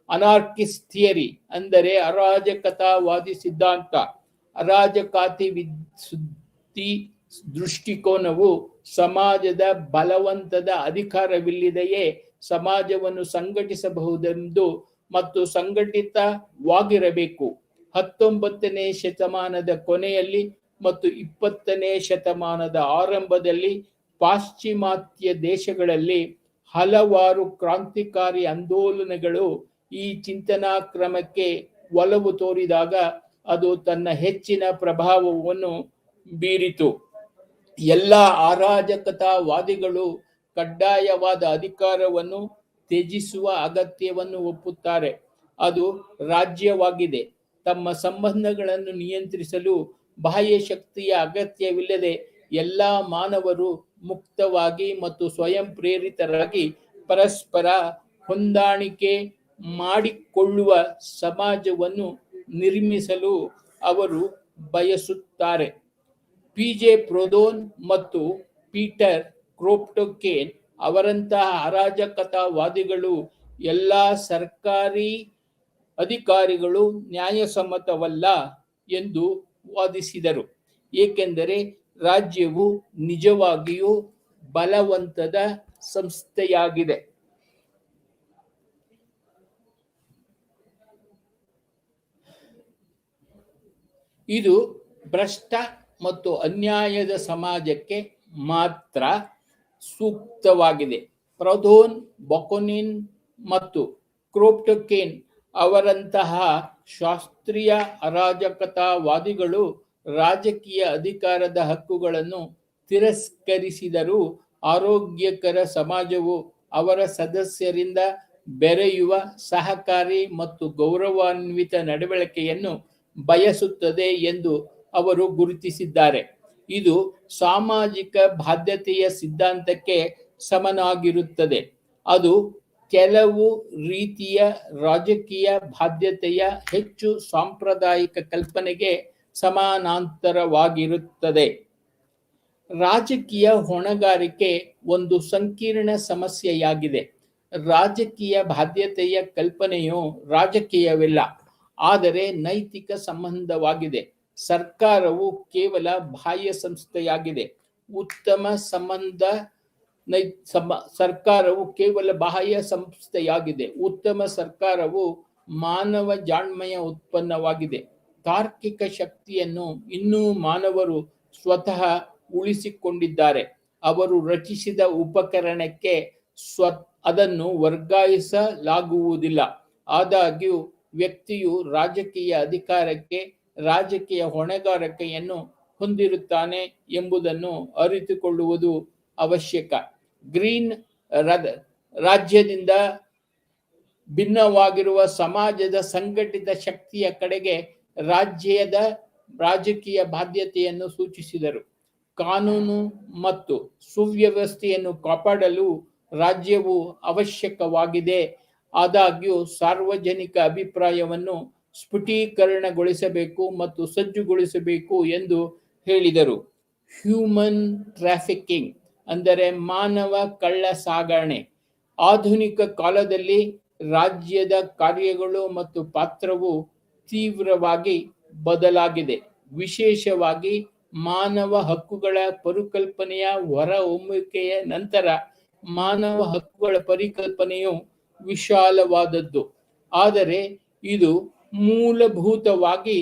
ಅನಾರ್ಕಿಸ್ಟ್ ಥಿಯರಿ ಅಂದರೆ ಅರಾಜಕತಾವಾದಿ ಸಿದ್ಧಾಂತ. ಅರಾಜಕಾತಿ ದೃಷ್ಟಿಕೋನವು ಸಮಾಜದ ಬಲವಂತದ ಅಧಿಕಾರವಿಲ್ಲದೆಯೇ ಸಮಾಜವನ್ನು ಸಂಘಟಿಸಬಹುದೆಂದು ಮತ್ತು ಸಂಘಟಿತವಾಗಿರಬೇಕು. 19ನೇ ಶತಮಾನದ ಕೊನೆಯಲ್ಲಿ ಮತ್ತು 20ನೇ ಶತಮಾನದ ಆರಂಭದಲ್ಲಿ ಪಾಶ್ಚಿಮಾತ್ಯ ದೇಶಗಳಲ್ಲಿ ಹಲವಾರು ಕ್ರಾಂತಿಕಾರಿ ಆಂದೋಲನಗಳು ಈ ಚಿಂತನಾ ಕ್ರಮಕ್ಕೆ ಒಲವು ತೋರಿದಾಗ ಅದು ತನ್ನ ಹೆಚ್ಚಿನ ಪ್ರಭಾವವನ್ನು ಬೀರಿತು. ಎಲ್ಲ ಅರಾಜಕತಾವಾದಿಗಳು ಕಡ್ಡಾಯವಾದ ಅಧಿಕಾರವನ್ನು ತ್ಯಜಿಸುವ ಅಗತ್ಯವನ್ನು ಒಪ್ಪುತ್ತಾರೆ. ಅದು ರಾಜ್ಯವಾಗಿದೆ. ತಮ್ಮ ಸಂಬಂಧಗಳನ್ನು ನಿಯಂತ್ರಿಸಲು ಬಾಹ್ಯ ಶಕ್ತಿಯ ಅಗತ್ಯವಿಲ್ಲದೆ ಎಲ್ಲ ಮಾನವರು ಮುಕ್ತವಾಗಿ ಮತ್ತು ಸ್ವಯಂ ಪ್ರೇರಿತರಾಗಿ ಪರಸ್ಪರ ಹೊಂದಾಣಿಕೆ ಮಾಡಿಕೊಳ್ಳುವ ಸಮಾಜವನ್ನು ನಿರ್ಮಿಸಲು ಅವರು ಬಯಸುತ್ತಾರೆ. ಪಿ.ಜೆ. ಪ್ರೊದೋನ್ ಮತ್ತು ಪೀಟರ್ ಕ್ರೋಪ್ಟೊಕೇನ್ ಅವರಂತಹ ಅರಾಜಕತಾವಾದಿಗಳು ಎಲ್ಲ ಸರ್ಕಾರಿ ಅಧಿಕಾರಿಗಳು ನ್ಯಾಯಸಮ್ಮತವಲ್ಲ ಎಂದು ವಾದಿಸಿದರು, ಏಕೆಂದರೆ ರಾಜ್ಯವು ನಿಜವಾಗಿಯೂ ಬಲವಂತದ ಸಂಸ್ಥೆಯಾಗಿದೆ. ಇದು ಭ್ರಷ್ಟ ಮತ್ತು ಅನ್ಯಾಯದ ಸಮಾಜಕ್ಕೆ ಮಾತ್ರ ಸೂಕ್ತವಾಗಿದೆ. ಪ್ರೊದೋನ್, ಬಕೊನಿನ್ ಮತ್ತು ಕ್ರೊಪ್ಟೊಕೇನ್ ಅವರಂತಹ ಶಾಸ್ತ್ರೀಯ ಅರಾಜಕತಾವಾದಿಗಳು ರಾಜಕೀಯ ಅಧಿಕಾರದ ಹಕ್ಕುಗಳನ್ನು ತಿರಸ್ಕರಿಸಿದರೂ ಆರೋಗ್ಯಕರ ಸಮಾಜವು ಅವರ ಸದಸ್ಯರಿಂದ ಬೆರೆಯುವ ಸಹಕಾರಿ ಮತ್ತು ಗೌರವಾನ್ವಿತ ನಡವಳಿಕೆಯನ್ನು ಬಯಸುತ್ತದೆ ಎಂದು ಅವರು ಗುರುತಿಸಿದ್ದಾರೆ. ಇದು ಸಾಮಾಜಿಕ ಬಾಧ್ಯತೆಯ ಸಿದ್ಧಾಂತಕ್ಕೆ ಸಮನಾಗಿರುತ್ತದೆ. ಅದು ಕೆಲವು ರೀತಿಯ ರಾಜಕೀಯ ಬಾಧ್ಯತೆಯ ಹೆಚ್ಚು ಸಾಂಪ್ರದಾಯಿಕ ಕಲ್ಪನೆಗೆ ಸಮಾನಾಂತರವಾಗಿರುತ್ತದೆ. ರಾಜಕೀಯ ಹೊಣೆಗಾರಿಕೆ ಒಂದು ಸಂಕೀರ್ಣ ಸಮಸ್ಯೆಯಾಗಿದೆ. ರಾಜಕೀಯ ಬಾಧ್ಯತೆಯ ಕಲ್ಪನೆಯು ರಾಜಕೀಯವಿಲ್ಲ, ಆದರೆ ನೈತಿಕ ಸಂಬಂಧವಾಗಿದೆ. ಸರ್ಕಾರವು ಕೇವಲ ಬಾಹ್ಯ ಸಂಸ್ಥೆಯಾಗಿದೆ. ಸರ್ಕಾರವು ಕೇವಲ ಬಾಹ್ಯ ಸಂಸ್ಥೆಯಾಗಿದೆ. ಉತ್ತಮ ಸರ್ಕಾರವು ಮಾನವ ಜಾಣ್ಮೆಯ ಉತ್ಪನ್ನವಾಗಿದೆ. ತಾರ್ಕಿಕ ಶಕ್ತಿಯನ್ನು ಇನ್ನೂ ಮಾನವರು ಸ್ವತಃ ಉಳಿಸಿಕೊಂಡಿದ್ದಾರೆ. ಅವರು ರಚಿಸಿದ ಉಪಕರಣಕ್ಕೆ ಅದನ್ನು ವರ್ಗಾಯಿಸಲಾಗುವುದಿಲ್ಲ. ಆದಾಗ್ಯೂ ವ್ಯಕ್ತಿಯು ರಾಜಕೀಯ ಅಧಿಕಾರಕ್ಕೆ ರಾಜಕೀಯ ಹೊಣೆಗಾರಿಕೆಯನ್ನು ಹೊಂದಿರುತ್ತಾನೆ ಎಂಬುದನ್ನು ಅರಿತುಕೊಳ್ಳುವುದು ಅವಶ್ಯಕ. ಗ್ರೀನ್ ರಾಜ್ಯದಿಂದ ಭಿನ್ನವಾಗಿರುವ ಸಮಾಜದ ಸಂಘಟಿತ ಶಕ್ತಿಯ ಕಡೆಗೆ ರಾಜ್ಯದ ರಾಜಕೀಯ ಬಾಧ್ಯತೆಯನ್ನು ಸೂಚಿಸಿದರು. ಕಾನೂನು ಮತ್ತು ಸುವ್ಯವಸ್ಥೆಯನ್ನು ಕಾಪಾಡಲು ರಾಜ್ಯವು ಅವಶ್ಯಕವಾಗಿದೆ. ಆದಾಗ್ಯೂ ಸಾರ್ವಜನಿಕ ಅಭಿಪ್ರಾಯವನ್ನು ಸ್ಫುಟೀಕರಣಗೊಳಿಸಬೇಕು ಮತ್ತು ಸಜ್ಜುಗೊಳಿಸಬೇಕು ಎಂದು ಹೇಳಿದರು. ಹ್ಯೂಮನ್ ಟ್ರಾಫಿಕಿಂಗ್ ಅಂದರೆ ಮಾನವ ಕಳ್ಳ ಸಾಗಣೆ. ಆಧುನಿಕ ಕಾಲದಲ್ಲಿ ರಾಜ್ಯದ ಕಾರ್ಯಗಳು ಮತ್ತು ಪಾತ್ರವು ತೀವ್ರವಾಗಿ ಬದಲಾಗಿದೆ. ವಿಶೇಷವಾಗಿ ಮಾನವ ಹಕ್ಕುಗಳ ಪರಿಕಲ್ಪನೆಯ ಹೊರಹೊಮ್ಮುವಿಕೆಯ ನಂತರ ಮಾನವ ಹಕ್ಕುಗಳ ಪರಿಕಲ್ಪನೆಯು ವಿಶಾಲವಾದದ್ದು, ಆದರೆ ಇದು ಮೂಲಭೂತವಾಗಿ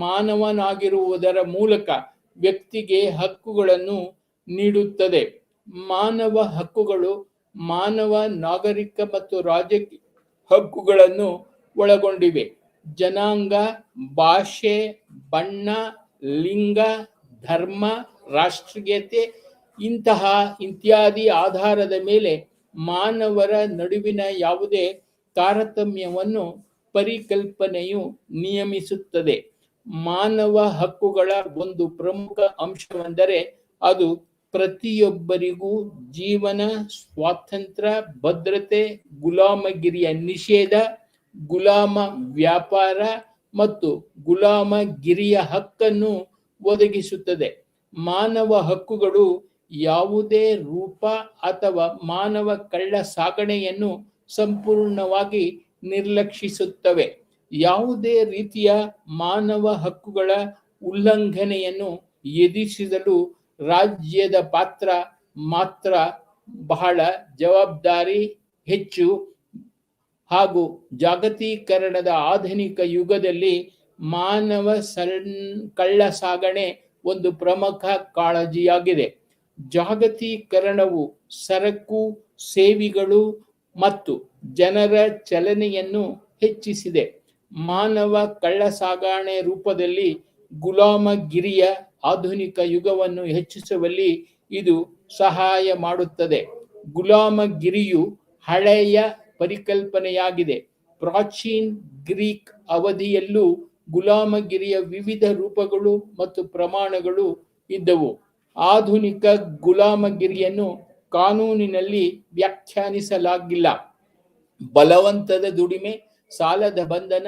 ಮಾನವನಾಗಿರುವುದರ ಮೂಲಕ ವ್ಯಕ್ತಿಗೆ ಹಕ್ಕುಗಳನ್ನು ನೀಡುತ್ತದೆ. ಮಾನವ ಹಕ್ಕುಗಳು ಮಾನವ ನಾಗರಿಕ ಮತ್ತು ರಾಜಕೀಯ ಹಕ್ಕುಗಳನ್ನು ಒಳಗೊಂಡಿವೆ. ಜನಾಂಗ, ಭಾಷೆ, ಬಣ್ಣ, ಲಿಂಗ, ಧರ್ಮ, ರಾಷ್ಟ್ರೀಯತೆ ಇತ್ಯಾದಿ ಆಧಾರದ ಮೇಲೆ ಮಾನವರ ನಡುವಿನ ಯಾವುದೇ ತಾರತಮ್ಯವನ್ನು ಪರಿಕಲ್ಪನೆಯು ನಿಯಮಿಸುತ್ತದೆ. ಮಾನವ ಹಕ್ಕುಗಳ ಒಂದು ಪ್ರಮುಖ ಅಂಶವೆಂದರೆ ಅದು ಪ್ರತಿಯೊಬ್ಬರಿಗೂ ಜೀವನ, ಸ್ವಾತಂತ್ರ್ಯ, ಭದ್ರತೆ, ಗುಲಾಮಗಿರಿಯ ನಿಷೇಧ, ಗುಲಾಮ ವ್ಯಾಪಾರ ಮತ್ತು ಗುಲಾಮಗಿರಿಯ ಹಕ್ಕನ್ನು ಒದಗಿಸುತ್ತದೆ. ಮಾನವ ಹಕ್ಕುಗಳು ಯಾವುದೇ ರೂಪ ಅಥವಾ ಮಾನವ ಕಳ್ಳ ಸಾಗಣೆಯನ್ನು ಸಂಪೂರ್ಣವಾಗಿ ನಿರ್ಲಕ್ಷಿಸುತ್ತವೆ. ಯಾವುದೇ ರೀತಿಯ ಮಾನವ ಹಕ್ಕುಗಳ ಉಲ್ಲಂಘನೆಯನ್ನು ಎದುರಿಸಲು ರಾಜ್ಯದ ಪಾತ್ರ ಮಾತ್ರ ಬಹಳ ಜವಾಬ್ದಾರಿ ಹೆಚ್ಚು. ಹಾಗೂ ಜಾಗತೀಕರಣದ ಆಧುನಿಕ ಯುಗದಲ್ಲಿ ಮಾನವ ಕಳ್ಳ ಸಾಗಣೆ ಒಂದು ಪ್ರಮುಖ ಕಾಳಜಿಯಾಗಿದೆ. ಜಾಗತೀಕರಣವು ಸರಕು, ಸೇವೆಗಳು ಮತ್ತು ಜನರ ಚಲನೆಯನ್ನು ಹೆಚ್ಚಿಸಿದೆ. ಮಾನವ ಕಳ್ಳ ಸಾಗಣೆ ರೂಪದಲ್ಲಿ ಗುಲಾಮಗಿರಿಯ ಆಧುನಿಕ ಯುಗವನ್ನು ಹೆಚ್ಚಿಸುವಲ್ಲಿ ಇದು ಸಹಾಯ ಮಾಡುತ್ತದೆ. ಗುಲಾಮಗಿರಿಯು ಹಳೆಯ ಪರಿಕಲ್ಪನೆಯಾಗಿದೆ. ಪ್ರಾಚೀನ ಗ್ರೀಕ್ ಅವಧಿಯಲ್ಲೂ ಗುಲಾಮಗಿರಿಯ ವಿವಿಧ ರೂಪಗಳು ಮತ್ತು ಪ್ರಮಾಣಗಳು ಇದ್ದವು. ಆಧುನಿಕ ಗುಲಾಮಗಿರಿಯನ್ನು ಕಾನೂನಿನಲ್ಲಿ ವ್ಯಾಖ್ಯಾನಿಸಲಾಗಿಲ್ಲ. ಬಲವಂತದ ದುಡಿಮೆ, ಸಾಲದ ಬಂಧನ,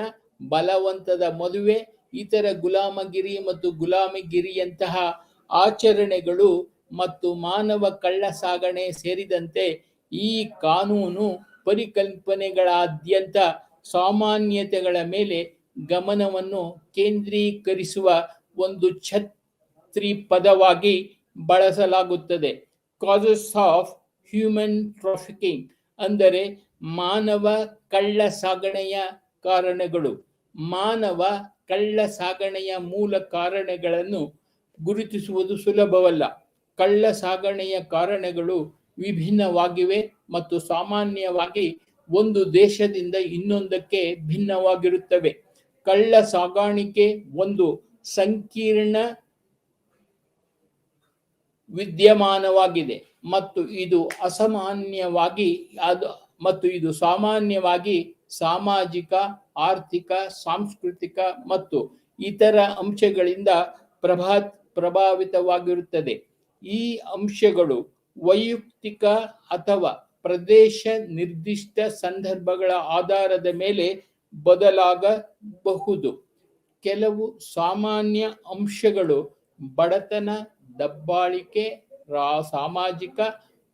ಬಲವಂತದ ಮದುವೆ, ಇತರ ಗುಲಾಮಗಿರಿ ಮತ್ತು ಗುಲಾಮಗಿರಿಯಂತಹ ಆಚರಣೆಗಳು ಮತ್ತು ಮಾನವ ಕಳ್ಳ ಸಾಗಣೆ ಸೇರಿದಂತೆ ಈ ಕಾನೂನು ಪರಿಕಲ್ಪನೆಗಳಾದ್ಯಂತ ಸಾಮಾನ್ಯತೆಗಳ ಮೇಲೆ ಗಮನವನ್ನು ಕೇಂದ್ರೀಕರಿಸುವ ಒಂದು ಛತ್ರಿ ಪದವಾಗಿ ಬಳಸಲಾಗುತ್ತದೆ. ಕಾಸಸ್ ಆಫ್ ಹ್ಯೂಮನ್ ಟ್ರಾಫಿಕಿಂಗ್ ಅಂದರೆ ಮಾನವ ಕಳ್ಳ ಸಾಗಣೆಯ ಕಾರಣಗಳು. ಮಾನವ ಕಳ್ಳ ಸಾಗಣೆಯ ಮೂಲ ಕಾರಣಗಳನ್ನು ಗುರುತಿಸುವುದು ಸುಲಭವಲ್ಲ. ಕಳ್ಳ ಸಾಗಣೆಯ ಕಾರಣಗಳು ವಿಭಿನ್ನವಾಗಿವೆ ಮತ್ತು ಸಾಮಾನ್ಯವಾಗಿ ಒಂದು ದೇಶದಿಂದ ಇನ್ನೊಂದಕ್ಕೆ ಭಿನ್ನವಾಗಿರುತ್ತವೆ. ಕಳ್ಳ ಸಾಗಾಣಿಕೆ ಒಂದು ಸಂಕೀರ್ಣ ವಿದ್ಯಮಾನವಾಗಿದೆ ಮತ್ತು ಇದು ಸಾಮಾನ್ಯವಾಗಿ ಸಾಮಾಜಿಕ, ಆರ್ಥಿಕ, ಸಾಂಸ್ಕೃತಿಕ ಮತ್ತು ಇತರ ಅಂಶಗಳಿಂದ ಪ್ರಭಾವಿತವಾಗಿರುತ್ತದೆ. ಈ ಅಂಶಗಳು ವೈಯಕ್ತಿಕ ಅಥವಾ ಪ್ರದೇಶ ನಿರ್ದಿಷ್ಟ ಸಂದರ್ಭಗಳ ಆಧಾರದ ಮೇಲೆ ಬದಲಾಗಬಹುದು. ಕೆಲವು ಸಾಮಾನ್ಯ ಅಂಶಗಳು ಬಡತನ, ದಬ್ಬಾಳಿಕೆ, ಸಾಮಾಜಿಕ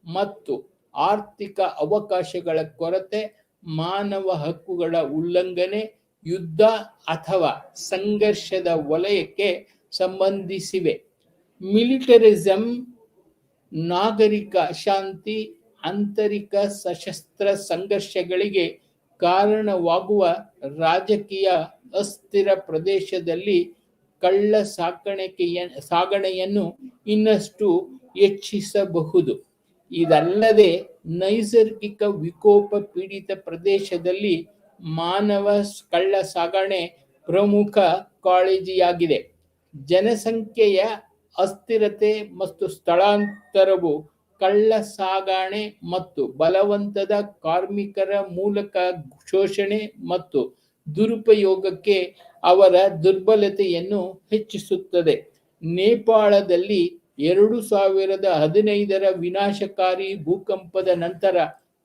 ಮತ್ತು ಆರ್ಥಿಕ ಅವಕಾಶಗಳ ಕೊರತೆ, ಮಾನವ ಹಕ್ಕುಗಳ ಉಲ್ಲಂಘನೆ, ಯುದ್ಧ ಅಥವಾ ಸಂಘರ್ಷದ ವಲಯಕ್ಕೆ ಸಂಬಂಧಿಸಿವೆ. ಮಿಲಿಟರಿಸಂ, ನಾಗರಿಕ ಅಶಾಂತಿ, ಆಂತರಿಕ ಸಶಸ್ತ್ರ ಸಂಘರ್ಷಗಳಿಗೆ ಕಾರಣವಾಗುವ ರಾಜಕೀಯ ಅಸ್ಥಿರ ಪ್ರದೇಶದಲ್ಲಿ ಕಳ್ಳ ಸಾಗಣೆಯನ್ನು ಇನ್ನಷ್ಟು ಹೆಚ್ಚಿಸಬಹುದು. ಇದಲ್ಲದೆ ನೈಸರ್ಗಿಕ ವಿಕೋಪ ಪೀಡಿತ ಪ್ರದೇಶದಲ್ಲಿ ಮಾನವ ಕಳ್ಳ ಸಾಗಣೆ ಪ್ರಮುಖ ಕಾಳಜಿಯಾಗಿದೆ. ಜನಸಂಖ್ಯೆಯ ಅಸ್ಥಿರತೆ ಮತ್ತು ಸ್ಥಳಾಂತರವು ಕಳ್ಳ ಸಾಗಣೆ ಮತ್ತು ಬಲವಂತದ ಕಾರ್ಮಿಕರ ಮೂಲಕ ಶೋಷಣೆ ಮತ್ತು ದುರುಪಯೋಗಕ್ಕೆ ಅವರ ದುರ್ಬಲತೆಯನ್ನು ಹೆಚ್ಚಿಸುತ್ತದೆ. ನೇಪಾಳದಲ್ಲಿ 2015ರ ವಿನಾಶಕಾರಿ ಭೂಕಂಪದ ನಂತರ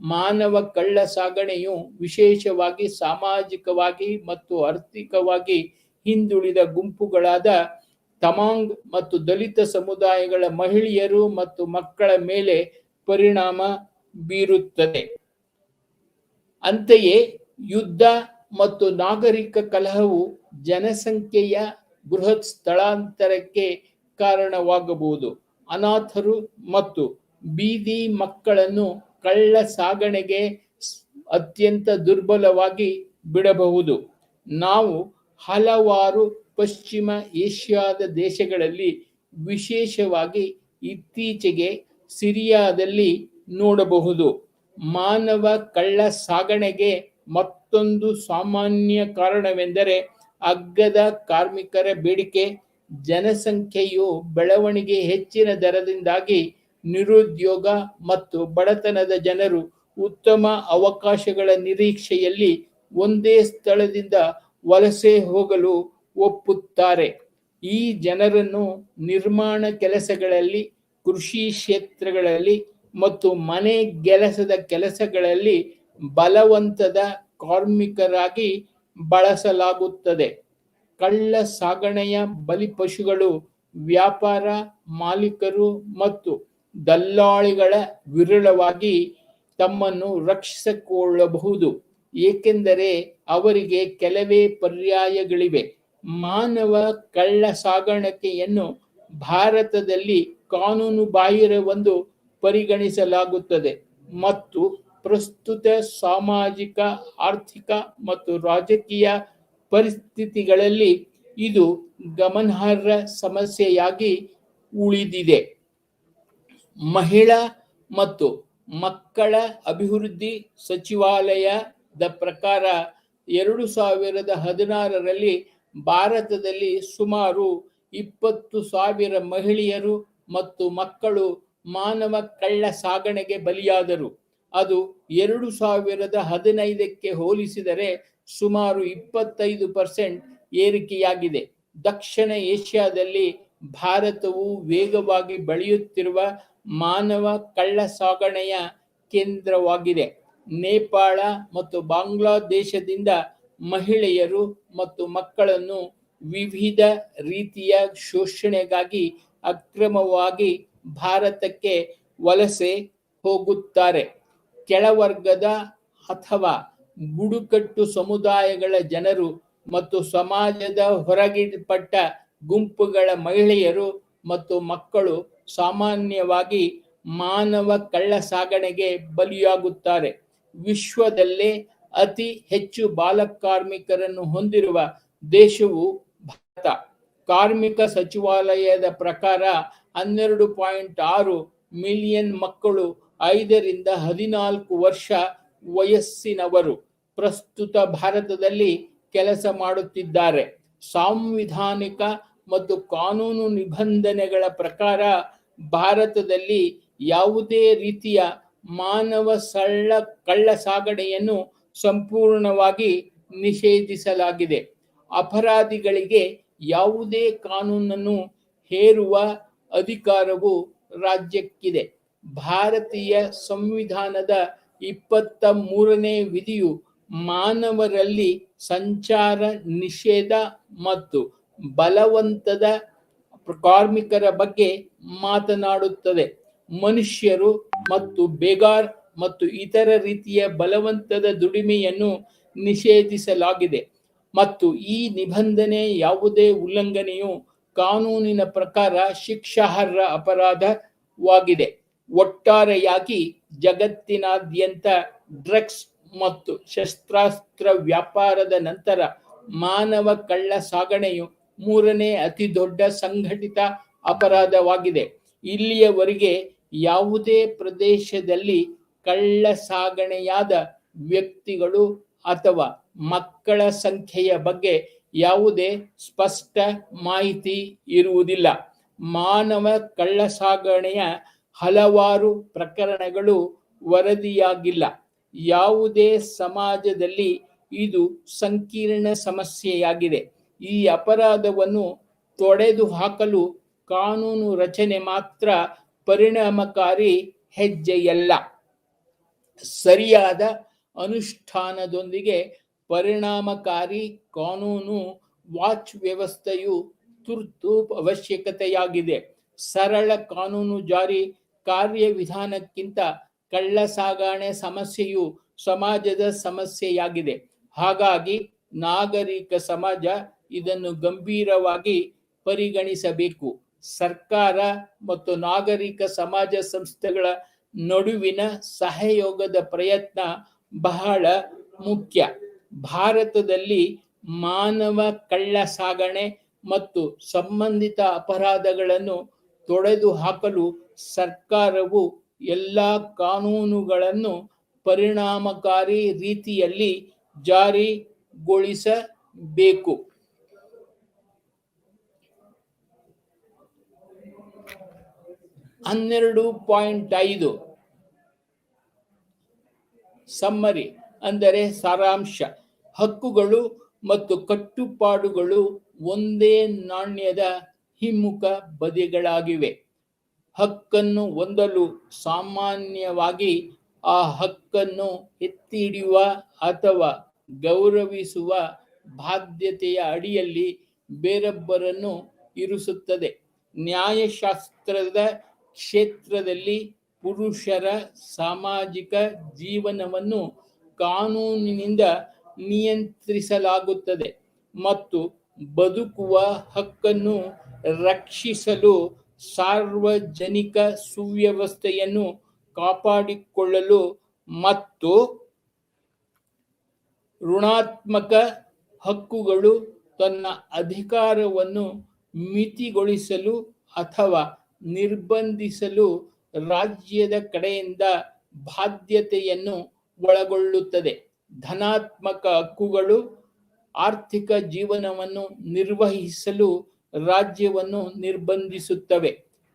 ಮಾನವ ಕಳ್ಳ ಸಾಗಣೆಯು ವಿಶೇಷವಾಗಿ ಸಾಮಾಜಿಕವಾಗಿ ಮತ್ತು ಆರ್ಥಿಕವಾಗಿ ಹಿಂದುಳಿದ ಗುಂಪುಗಳಾದ ತಮಾಂಗ್ ಮತ್ತು ದಲಿತ ಸಮುದಾಯಗಳ ಮಹಿಳೆಯರು ಮತ್ತು ಮಕ್ಕಳ ಮೇಲೆ ಪರಿಣಾಮ ಬೀರುತ್ತದೆ. ಅಂತೆಯೇ ಯುದ್ಧ ಮತ್ತು ನಾಗರಿಕ ಕಲಹವು ಜನಸಂಖ್ಯೆಯ ಬೃಹತ್ ಸ್ಥಳಾಂತರಕ್ಕೆ ಕಾರಣವಾಗಬಹುದು. ಅನಾಥರು ಮತ್ತು ಬೀದಿ ಮಕ್ಕಳನ್ನು ಕಳ್ಳ ಸಾಗಣೆಗೆ ಅತ್ಯಂತ ದುರ್ಬಲವಾಗಿ ಬಿಡಬಹುದು. ನಾವು ಹಲವಾರು ಪಶ್ಚಿಮ ಏಷ್ಯಾದ ದೇಶಗಳಲ್ಲಿ, ವಿಶೇಷವಾಗಿ ಇತ್ತೀಚೆಗೆ ಸಿರಿಯಾದಲ್ಲಿ ನೋಡಬಹುದು. ಮಾನವ ಕಳ್ಳ ಸಾಗಣೆಗೆ ಮತ್ತೊಂದು ಸಾಮಾನ್ಯ ಕಾರಣವೆಂದರೆ ಅಗ್ಗದ ಕಾರ್ಮಿಕರ ಬೇಡಿಕೆ. ಜನಸಂಖ್ಯೆಯು ಬೆಳವಣಿಗೆ ಹೆಚ್ಚಿನ ದರದಿಂದಾಗಿ ನಿರುದ್ಯೋಗ ಮತ್ತು ಬಡತನದ ಜನರು ಉತ್ತಮ ಅವಕಾಶಗಳ ನಿರೀಕ್ಷೆಯಲ್ಲಿ ಒಂದೇ ಸ್ಥಳದಿಂದ ವಲಸೆ ಹೋಗಲು ಒಪ್ಪುತ್ತಾರೆ. ಈ ಜನರನ್ನು ನಿರ್ಮಾಣ ಕೆಲಸಗಳಲ್ಲಿ, ಕೃಷಿ ಕ್ಷೇತ್ರಗಳಲ್ಲಿ ಮತ್ತು ಮನೆ ಕೆಲಸದ ಕೆಲಸಗಳಲ್ಲಿ ಬಲವಂತದ ಕಾರ್ಮಿಕರಾಗಿ ಬಳಸಲಾಗುತ್ತದೆ. ಕಳ್ಳ ಸಾಗಣೆಯ ಬಲಿಪಶುಗಳು ವ್ಯಾಪಾರ ಮಾಲೀಕರು ಮತ್ತು ದಲ್ಲಾಳಿಗಳ ವಿರಳವಾಗಿ ತಮ್ಮನ್ನು ರಕ್ಷಿಸಿಕೊಳ್ಳಬಹುದು, ಏಕೆಂದರೆ ಅವರಿಗೆ ಕೆಲವೇ ಪರ್ಯಾಯಗಳಿವೆ. ಮಾನವ ಕಳ್ಳ ಸಾಗಾಣಿಕೆಯನ್ನು ಭಾರತದಲ್ಲಿ ಕಾನೂನು ಬಾಹಿರವೆಂದು ಪರಿಗಣಿಸಲಾಗುತ್ತದೆ ಮತ್ತು ಪ್ರಸ್ತುತ ಸಾಮಾಜಿಕ, ಆರ್ಥಿಕ ಮತ್ತು ರಾಜಕೀಯ ಪರಿಸ್ಥಿತಿಗಳಲ್ಲಿ ಇದು ಗಮನಾರ್ಹ ಸಮಸ್ಯೆಯಾಗಿ ಉಳಿದಿದೆ. ಮಹಿಳಾ ಮತ್ತು ಮಕ್ಕಳ ಅಭಿವೃದ್ಧಿ ಸಚಿವಾಲಯದ ಪ್ರಕಾರ 2016ರಲ್ಲಿ ಭಾರತದಲ್ಲಿ ಸುಮಾರು 20,000 ಮಹಿಳೆಯರು ಮತ್ತು ಮಕ್ಕಳು ಮಾನವ ಕಳ್ಳ ಸಾಗಣೆಗೆ ಬಲಿಯಾದರು. ಅದು 2015ಕ್ಕೆ ಹೋಲಿಸಿದರೆ ಸುಮಾರು 25% ಏರಿಕೆಯಾಗಿದೆ. ದಕ್ಷಿಣ ಏಷ್ಯಾದಲ್ಲಿ ಭಾರತವು ವೇಗವಾಗಿ ಬೆಳೆಯುತ್ತಿರುವ ಮಾನವ ಕಳ್ಳ ಸಾಗಣೆಯ ಕೇಂದ್ರವಾಗಿದೆ. ನೇಪಾಳ ಮತ್ತು ಬಾಂಗ್ಲಾದೇಶದಿಂದ ಮಹಿಳೆಯರು ಮತ್ತು ಮಕ್ಕಳನ್ನು ವಿವಿಧ ರೀತಿಯ ಶೋಷಣೆಗಾಗಿ ಅಕ್ರಮವಾಗಿ ಭಾರತಕ್ಕೆ ವಲಸೆ ಹೋಗುತ್ತಾರೆ. ಕೆಳವರ್ಗದ ಅಥವಾ ಬುಡಕಟ್ಟು ಸಮುದಾಯಗಳ ಜನರು ಮತ್ತು ಸಮಾಜದ ಹೊರಗಿಡಪಟ್ಟ ಗುಂಪುಗಳ ಮಹಿಳೆಯರು ಮತ್ತು ಮಕ್ಕಳು ಸಾಮಾನ್ಯವಾಗಿ ಮಾನವ ಕಳ್ಳ ಸಾಗಣೆಗೆ ಬಲಿಯಾಗುತ್ತಾರೆ. ವಿಶ್ವದಲ್ಲೇ ಅತಿ ಹೆಚ್ಚು ಬಾಲಕಾರ್ಮಿಕರನ್ನು ಹೊಂದಿರುವ ದೇಶವು ಭಾರತ. ಕಾರ್ಮಿಕ ಸಚಿವಾಲಯದ ಪ್ರಕಾರ 12.6 ಮಿಲಿಯನ್ ಮಕ್ಕಳು 5 ರಿಂದ 14 ವರ್ಷ ವಯಸ್ಸಿನವರು ಪ್ರಸ್ತುತ ಭಾರತದಲ್ಲಿ ಕೆಲಸ ಮಾಡುತ್ತಿದ್ದಾರೆ. ಸಾಂವಿಧಾನಿಕ ಮತ್ತು ಕಾನೂನು ನಿಬಂಧನೆಗಳ ಪ್ರಕಾರ ಭಾರತದಲ್ಲಿ ಯಾವುದೇ ರೀತಿಯ ಮಾನವ ಕಳ್ಳ ಸಾಗಣೆಯನ್ನು ಸಂಪೂರ್ಣವಾಗಿ ನಿಷೇಧಿಸಲಾಗಿದೆ. ಅಪರಾಧಿಗಳಿಗೆ ಯಾವುದೇ ಕಾನೂನನ್ನು ಹೇರುವ ಅಧಿಕಾರವು ರಾಜ್ಯಕ್ಕಿದೆ. ಭಾರತೀಯ ಸಂವಿಧಾನದ 23ನೇ ವಿಧಿಯು ಮಾನವರಲ್ಲಿ ಸಂಚಾರ ನಿಷೇಧ ಮತ್ತು ಬಲವಂತದ ಕಾರ್ಮಿಕರ ಬಗ್ಗೆ ಮಾತನಾಡುತ್ತದೆ. ಮನುಷ್ಯರು ಮತ್ತು ಬೇಗಾರ್ ಮತ್ತು ಇತರ ರೀತಿಯ ಬಲವಂತದ ದುಡಿಮೆಯನ್ನು ನಿಷೇಧಿಸಲಾಗಿದೆ ಮತ್ತು ಈ ನಿಬಂಧನೆ ಯಾವುದೇ ಉಲ್ಲಂಘನೆಯು ಕಾನೂನಿನ ಪ್ರಕಾರ ಶಿಕ್ಷಾರ್ಹ ಅಪರಾಧವಾಗಿದೆ. ಒಟ್ಟಾರೆಯಾಗಿ ಜಗತ್ತಿನಾದ್ಯಂತ ಡ್ರಗ್ಸ್ ಮತ್ತು ಶಸ್ತ್ರಾಸ್ತ್ರ ವ್ಯಾಪಾರದ ನಂತರ ಮಾನವ ಕಳ್ಳ ಸಾಗಣೆಯು 3ನೇ ಅತಿ ದೊಡ್ಡ ಸಂಘಟಿತ ಅಪರಾಧವಾಗಿದೆ. ಇಲ್ಲಿಯವರೆಗೆ ಯಾವುದೇ ಪ್ರದೇಶದಲ್ಲಿ ಕಳ್ಳ ಸಾಗಣೆಯಾದ ವ್ಯಕ್ತಿಗಳು ಅಥವಾ ಮಕ್ಕಳ ಸಂಖ್ಯೆಯ ಬಗ್ಗೆ ಯಾವುದೇ ಸ್ಪಷ್ಟ ಮಾಹಿತಿ ಇರುವುದಿಲ್ಲ. ಮಾನವ ಕಳ್ಳ ಸಾಗಣೆಯ ಹಲವಾರು ಪ್ರಕರಣಗಳು ವರದಿಯಾಗಿಲ್ಲ. ಯಾವುದೇ ಸಮಾಜದಲ್ಲಿ ಇದು ಸಂಕೀರ್ಣ ಸಮಸ್ಯೆಯಾಗಿದೆ. ಈ ಅಪರಾಧವನ್ನು ತೊಡೆದುಹಾಕಲು ಕಾನೂನು ರಚನೆ ಮಾತ್ರ ಪರಿಣಾಮಕಾರಿ ಹೆಜ್ಜೆಯಲ್ಲ. ಸರಿಯಾದ ಅನುಷ್ಠಾನದೊಂದಿಗೆ ಪರಿಣಾಮಕಾರಿ ಕಾನೂನು ವಾಚ್ ವ್ಯವಸ್ಥೆಯು ತುರ್ತು ಅವಶ್ಯಕತೆಯಾಗಿದೆ. ಸರಳ ಕಾನೂನು ಜಾರಿ ಕಾರ್ಯವಿಧಾನಕ್ಕಿಂತ ಕಳ್ಳ ಸಾಗಣೆ ಸಮಸ್ಯೆಯು ಸಮಾಜದ ಸಮಸ್ಯೆಯಾಗಿದೆ. ಹಾಗಾಗಿ ನಾಗರಿಕ ಸಮಾಜ ಇದನ್ನು ಗಂಭೀರವಾಗಿ ಪರಿಗಣಿಸಬೇಕು. ಸರ್ಕಾರ ಮತ್ತು ನಾಗರಿಕ ಸಮಾಜ ಸಂಸ್ಥೆಗಳ ನಡುವಿನ ಸಹಯೋಗದ ಪ್ರಯತ್ನ ಬಹಳ ಮುಖ್ಯ. ಭಾರತದಲ್ಲಿ ಮಾನವ ಕಳ್ಳ ಸಾಗಣೆ ಮತ್ತು ಸಂಬಂಧಿತ ಅಪರಾಧಗಳನ್ನು ತೊಡೆದುಹಾಕಲು ಸರ್ಕಾರವು ಎಲ್ಲ ಕಾನೂನುಗಳನ್ನು ಪರಿಣಾಮಕಾರಿ ರೀತಿಯಲ್ಲಿ ಜಾರಿಗೊಳಿಸಬೇಕು. ಸಮ್ಮರಿ ಅಂದರೆ ಸಾರಾಂಶ. ಹಕ್ಕುಗಳು ಮತ್ತು ಕಟ್ಟುಪಾಡುಗಳು ಒಂದೇ ನಾಣ್ಯದ ಹಿಮ್ಮುಖ ಬದಿಗಳಾಗಿವೆ. ಹಕ್ಕನ್ನು ಹೊಂದಲು ಸಾಮಾನ್ಯವಾಗಿ ಆ ಹಕ್ಕನ್ನು ಎತ್ತಿ ಹಿಡಿಯುವ ಅಥವಾ ಗೌರವಿಸುವ ಬಾಧ್ಯತೆಯ ಅಡಿಯಲ್ಲಿ ಬೇರೊಬ್ಬರನ್ನು ಇರಿಸುತ್ತದೆ. ನ್ಯಾಯಶಾಸ್ತ್ರದ ಕ್ಷೇತ್ರದಲ್ಲಿ ಪುರುಷರ ಸಾಮಾಜಿಕ ಜೀವನವನ್ನು ಕಾನೂನಿನಿಂದ ನಿಯಂತ್ರಿಸಲಾಗುತ್ತದೆ ಮತ್ತು ಬದುಕುವ ಹಕ್ಕನ್ನು ರಕ್ಷಿಸಲು ಸಾರ್ವಜನಿಕ ಸುವ್ಯವಸ್ಥೆಯನ್ನು ಕಾಪಾಡಿಕೊಳ್ಳಲು ಮತ್ತು ಋಣಾತ್ಮಕ ಹಕ್ಕುಗಳು ತನ್ನ ಅಧಿಕಾರವನ್ನು ಮಿತಿಗೊಳಿಸಲು ಅಥವಾ ನಿರ್ಬಂಧಿಸಲು ರಾಜ್ಯದ ಕಡೆಯಿಂದ ಬಾಧ್ಯತೆಯನ್ನು ಒಳಗೊಳ್ಳುತ್ತದೆ. ಧನಾತ್ಮಕ ಹಕ್ಕುಗಳು ಆರ್ಥಿಕ ಜೀವನವನ್ನು ನಿರ್ವಹಿಸಲು ರಾಜ್ಯವನ್ನು ನಿರ್ಬಂಧಿಸುತ್ತವೆ,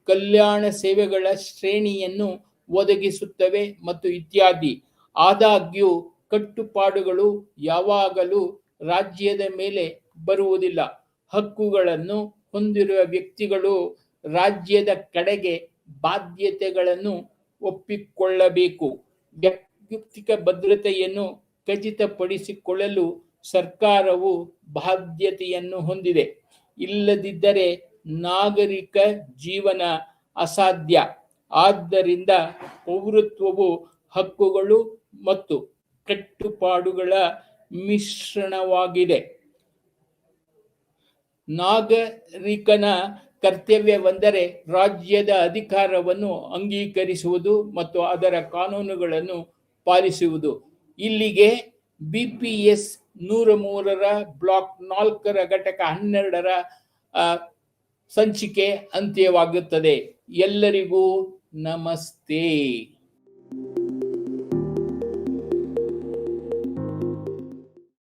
ಕಲ್ಯಾಣ ಸೇವೆಗಳ ಶ್ರೇಣಿಯನ್ನು ಒದಗಿಸುತ್ತವೆ ಮತ್ತು ಇತ್ಯಾದಿ. ಆದಾಗ್ಯೂ ಕಟ್ಟುಪಾಡುಗಳು ಯಾವಾಗಲೂ ರಾಜ್ಯದ ಮೇಲೆ ಬರುವುದಿಲ್ಲ. ಹಕ್ಕುಗಳನ್ನು ಹೊಂದಿರುವ ವ್ಯಕ್ತಿಗಳು ರಾಜ್ಯದ ಕಡೆಗೆ ಬಾಧ್ಯತೆಗಳನ್ನು ಒಪ್ಪಿಕೊಳ್ಳಬೇಕು. ವೈಯಕ್ತಿಕ ಭದ್ರತೆಯನ್ನು ಖಚಿತಪಡಿಸಿಕೊಳ್ಳಲು ಸರ್ಕಾರವು ಬಾಧ್ಯತೆಯನ್ನು ಹೊಂದಿದೆ. ಇಲ್ಲದಿದ್ದರೆ ನಾಗರಿಕ ಜೀವನ ಅಸಾಧ್ಯ. ಆದ್ದರಿಂದ ಪೌರತ್ವವು ಹಕ್ಕುಗಳು ಮತ್ತು ಕಟ್ಟುಪಾಡುಗಳ ಮಿಶ್ರಣವಾಗಿದೆ. ನಾಗರಿಕನ ಕರ್ತವ್ಯವೆಂದರೆ ರಾಜ್ಯದ ಅಧಿಕಾರವನ್ನು ಅಂಗೀಕರಿಸುವುದು ಮತ್ತು ಅದರ ಕಾನೂನುಗಳನ್ನು ಪಾಲಿಸುವುದು. ಇಲ್ಲಿಗೆ BPS 103ರ ಬ್ಲಾಕ್ 4ರ ಘಟಕ 12ರ ಸಂಚಿಕೆ ಅಂತ್ಯವಾಗುತ್ತದೆ. ಎಲ್ಲರಿಗೂ ನಮಸ್ತೆ.